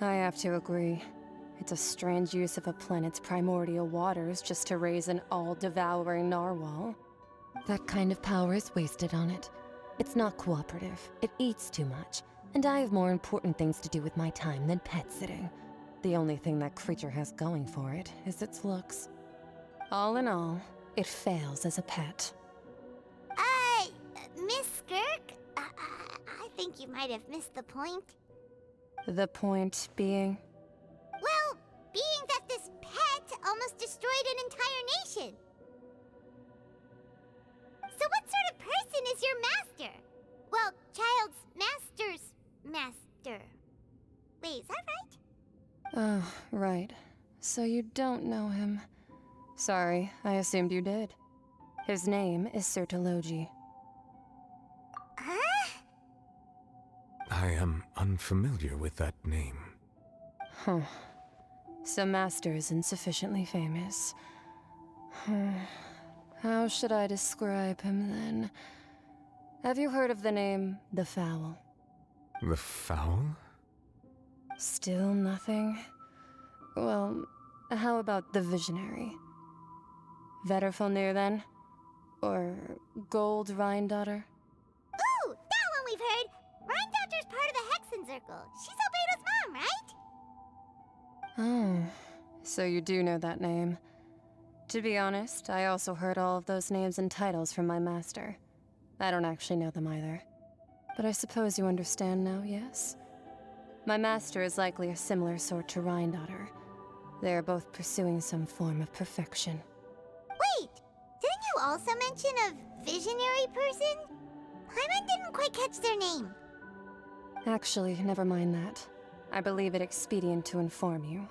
I have to agree. It's a strange use of a planet's primordial waters just to raise an all-devouring narwhal. That kind of power is wasted on it. It's not cooperative, it eats too much, and I have more important things to do with my time than pet sitting. The only thing that creature has going for it is its looks. All in all, it fails as a pet. Miss Skirk? I think you might have missed the point. The point being? Well, being that this pet almost destroyed an entire nation. So what sort of person is your master? Well, Child's master's master. Wait, is that right? Oh, right. So you don't know him. Sorry, I assumed you did. His name is Sir Telogi. Huh? I am unfamiliar with that name. Huh. So Master isn't sufficiently famous. How should I describe him then? Have you heard of the name The Fowl? The Fowl? Still nothing? Well, how about the Visionary? Vetterfulnir then? Or Gold Rhine-Daughter? Ooh, that one we've heard! Rhine-Daughter's part of the Hexen Circle. She's Albedo's mom, right? Oh, so you do know that name. To be honest, I also heard all of those names and titles from my master. I don't actually know them either. But I suppose you understand now, yes? My master is likely a similar sort to Rhine-Daughter. They are both pursuing some form of perfection. Wait! Didn't you also mention a visionary person? Paimon didn't quite catch their name. Actually, never mind that. I believe it expedient to inform you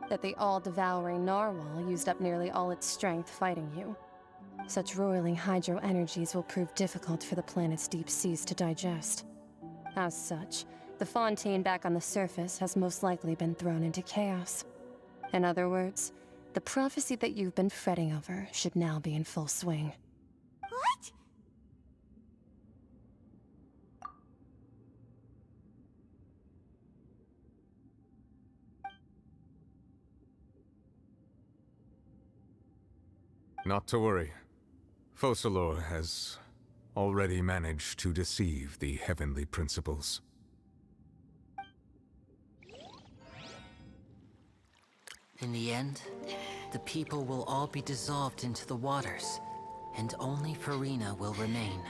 that the all-devouring narwhal used up nearly all its strength fighting you. Such roiling hydro energies will prove difficult for the planet's deep seas to digest. As such, the fontaine back on the surface has most likely been thrown into chaos. In other words, the prophecy that you've been fretting over should now be in full swing. What? Not to worry. Focalor has already managed to deceive the heavenly principles. In the end, the people will all be dissolved into the waters, and only Furina will remain,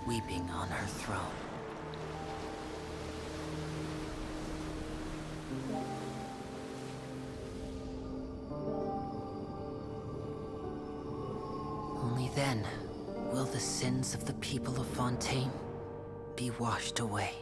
weeping on her throne. Only then will the sins of the people of Fontaine be washed away.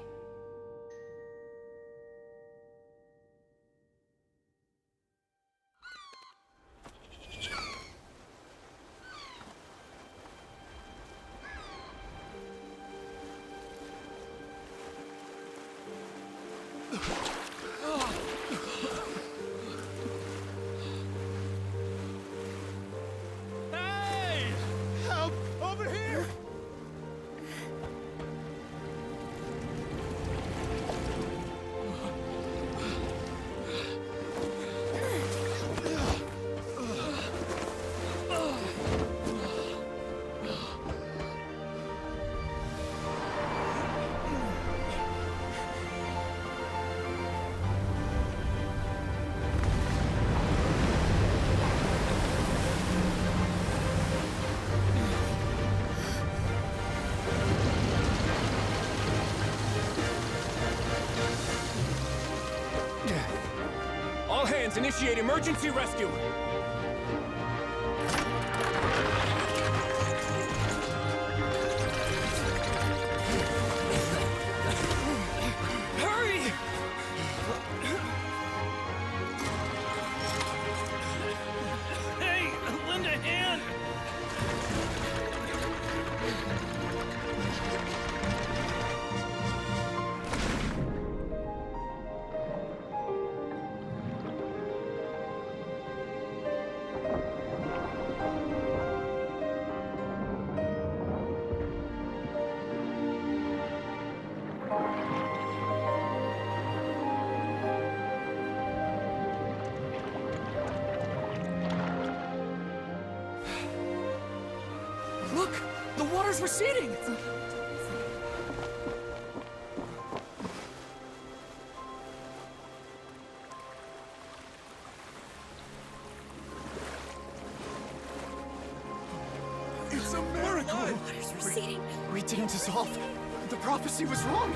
Hey! Help! Over here! Alliance initiate emergency rescue! Hurry! Hey, lend a hand! Look! The water's receding! It's a miracle! Water's receding. We didn't dissolve. The prophecy was wrong.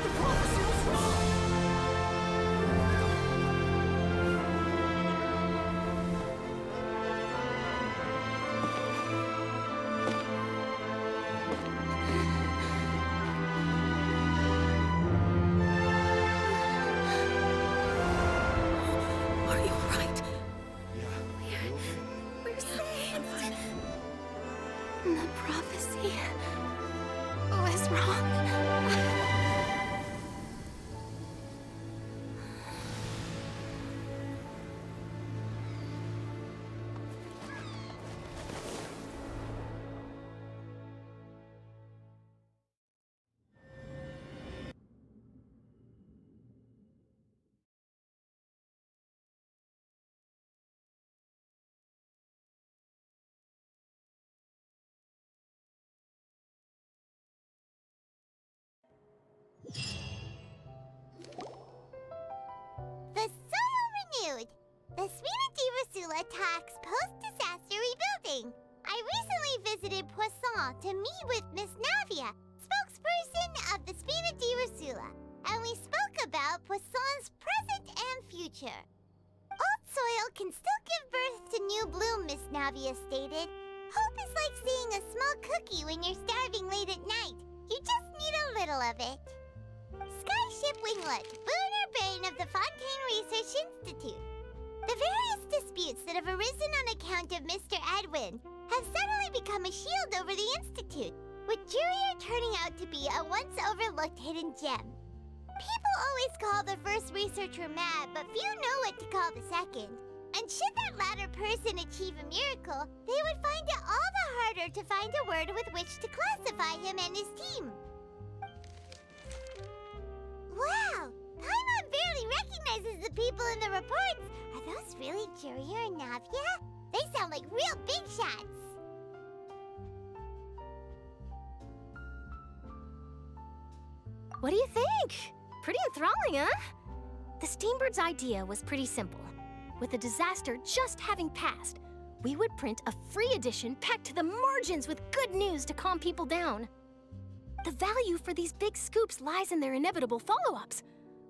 The prophecy was wrong. Are you all right? We're saved. The prophecy was wrong. The soil renewed! The Furina di Rusula talks post-disaster rebuilding. I recently visited Poisson to meet with Miss Navia, spokesperson of the Furina di Rusula, and we spoke about Poisson's present and future. Old soil can still give birth to new bloom, Miss Navia stated. Hope is like seeing a small cookie when you're starving late at night. You just need a little of it. Skyship Winglet, boon or bane of the Fontaine Research Institute. The various disputes that have arisen on account of Mr. Edwin have suddenly become a shield over the Institute, with Jurier turning out to be a once overlooked hidden gem. People always call the first researcher mad, but few know what to call the second. And should that latter person achieve a miracle, they would find it all the harder to find a word with which to classify him and his team. Wow! Paimon barely recognizes the people in the reports. Are those really Jurier and Navia? They sound like real big shots. What do you think? Pretty enthralling, huh? The Steambird's idea was pretty simple. With the disaster just having passed, we would print a free edition packed to the margins with good news to calm people down. The value for these big scoops lies in their inevitable follow-ups.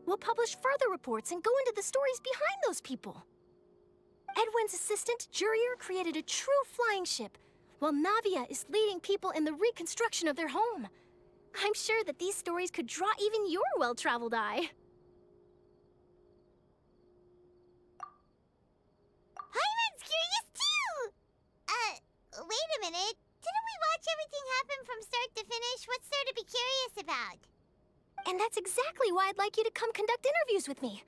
We'll publish further reports and go into the stories behind those people. Edwin's assistant, Jurier, created a true flying ship, while Navia is leading people in the reconstruction of their home. I'm sure that these stories could draw even your well-traveled eye. Paimon's curious too! Wait a minute. Didn't we watch everything happen from start to finish? What's there to be curious about? And that's exactly why I'd like you to come conduct interviews with me.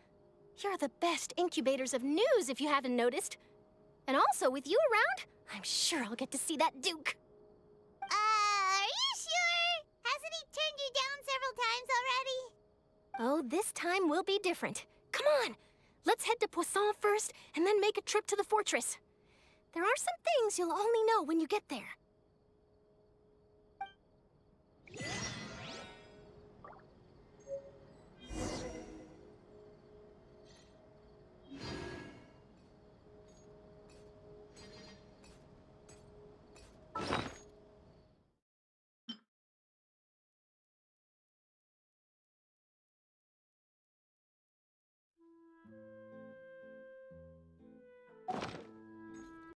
You're the best incubators of news, if you haven't noticed. And also, with you around, I'm sure I'll get to see that Duke. Are you sure? Hasn't he turned you down several times already? Oh, this time will be different. Come on, let's head to Poisson first, and then make a trip to the fortress. There are some things you'll only know when you get there.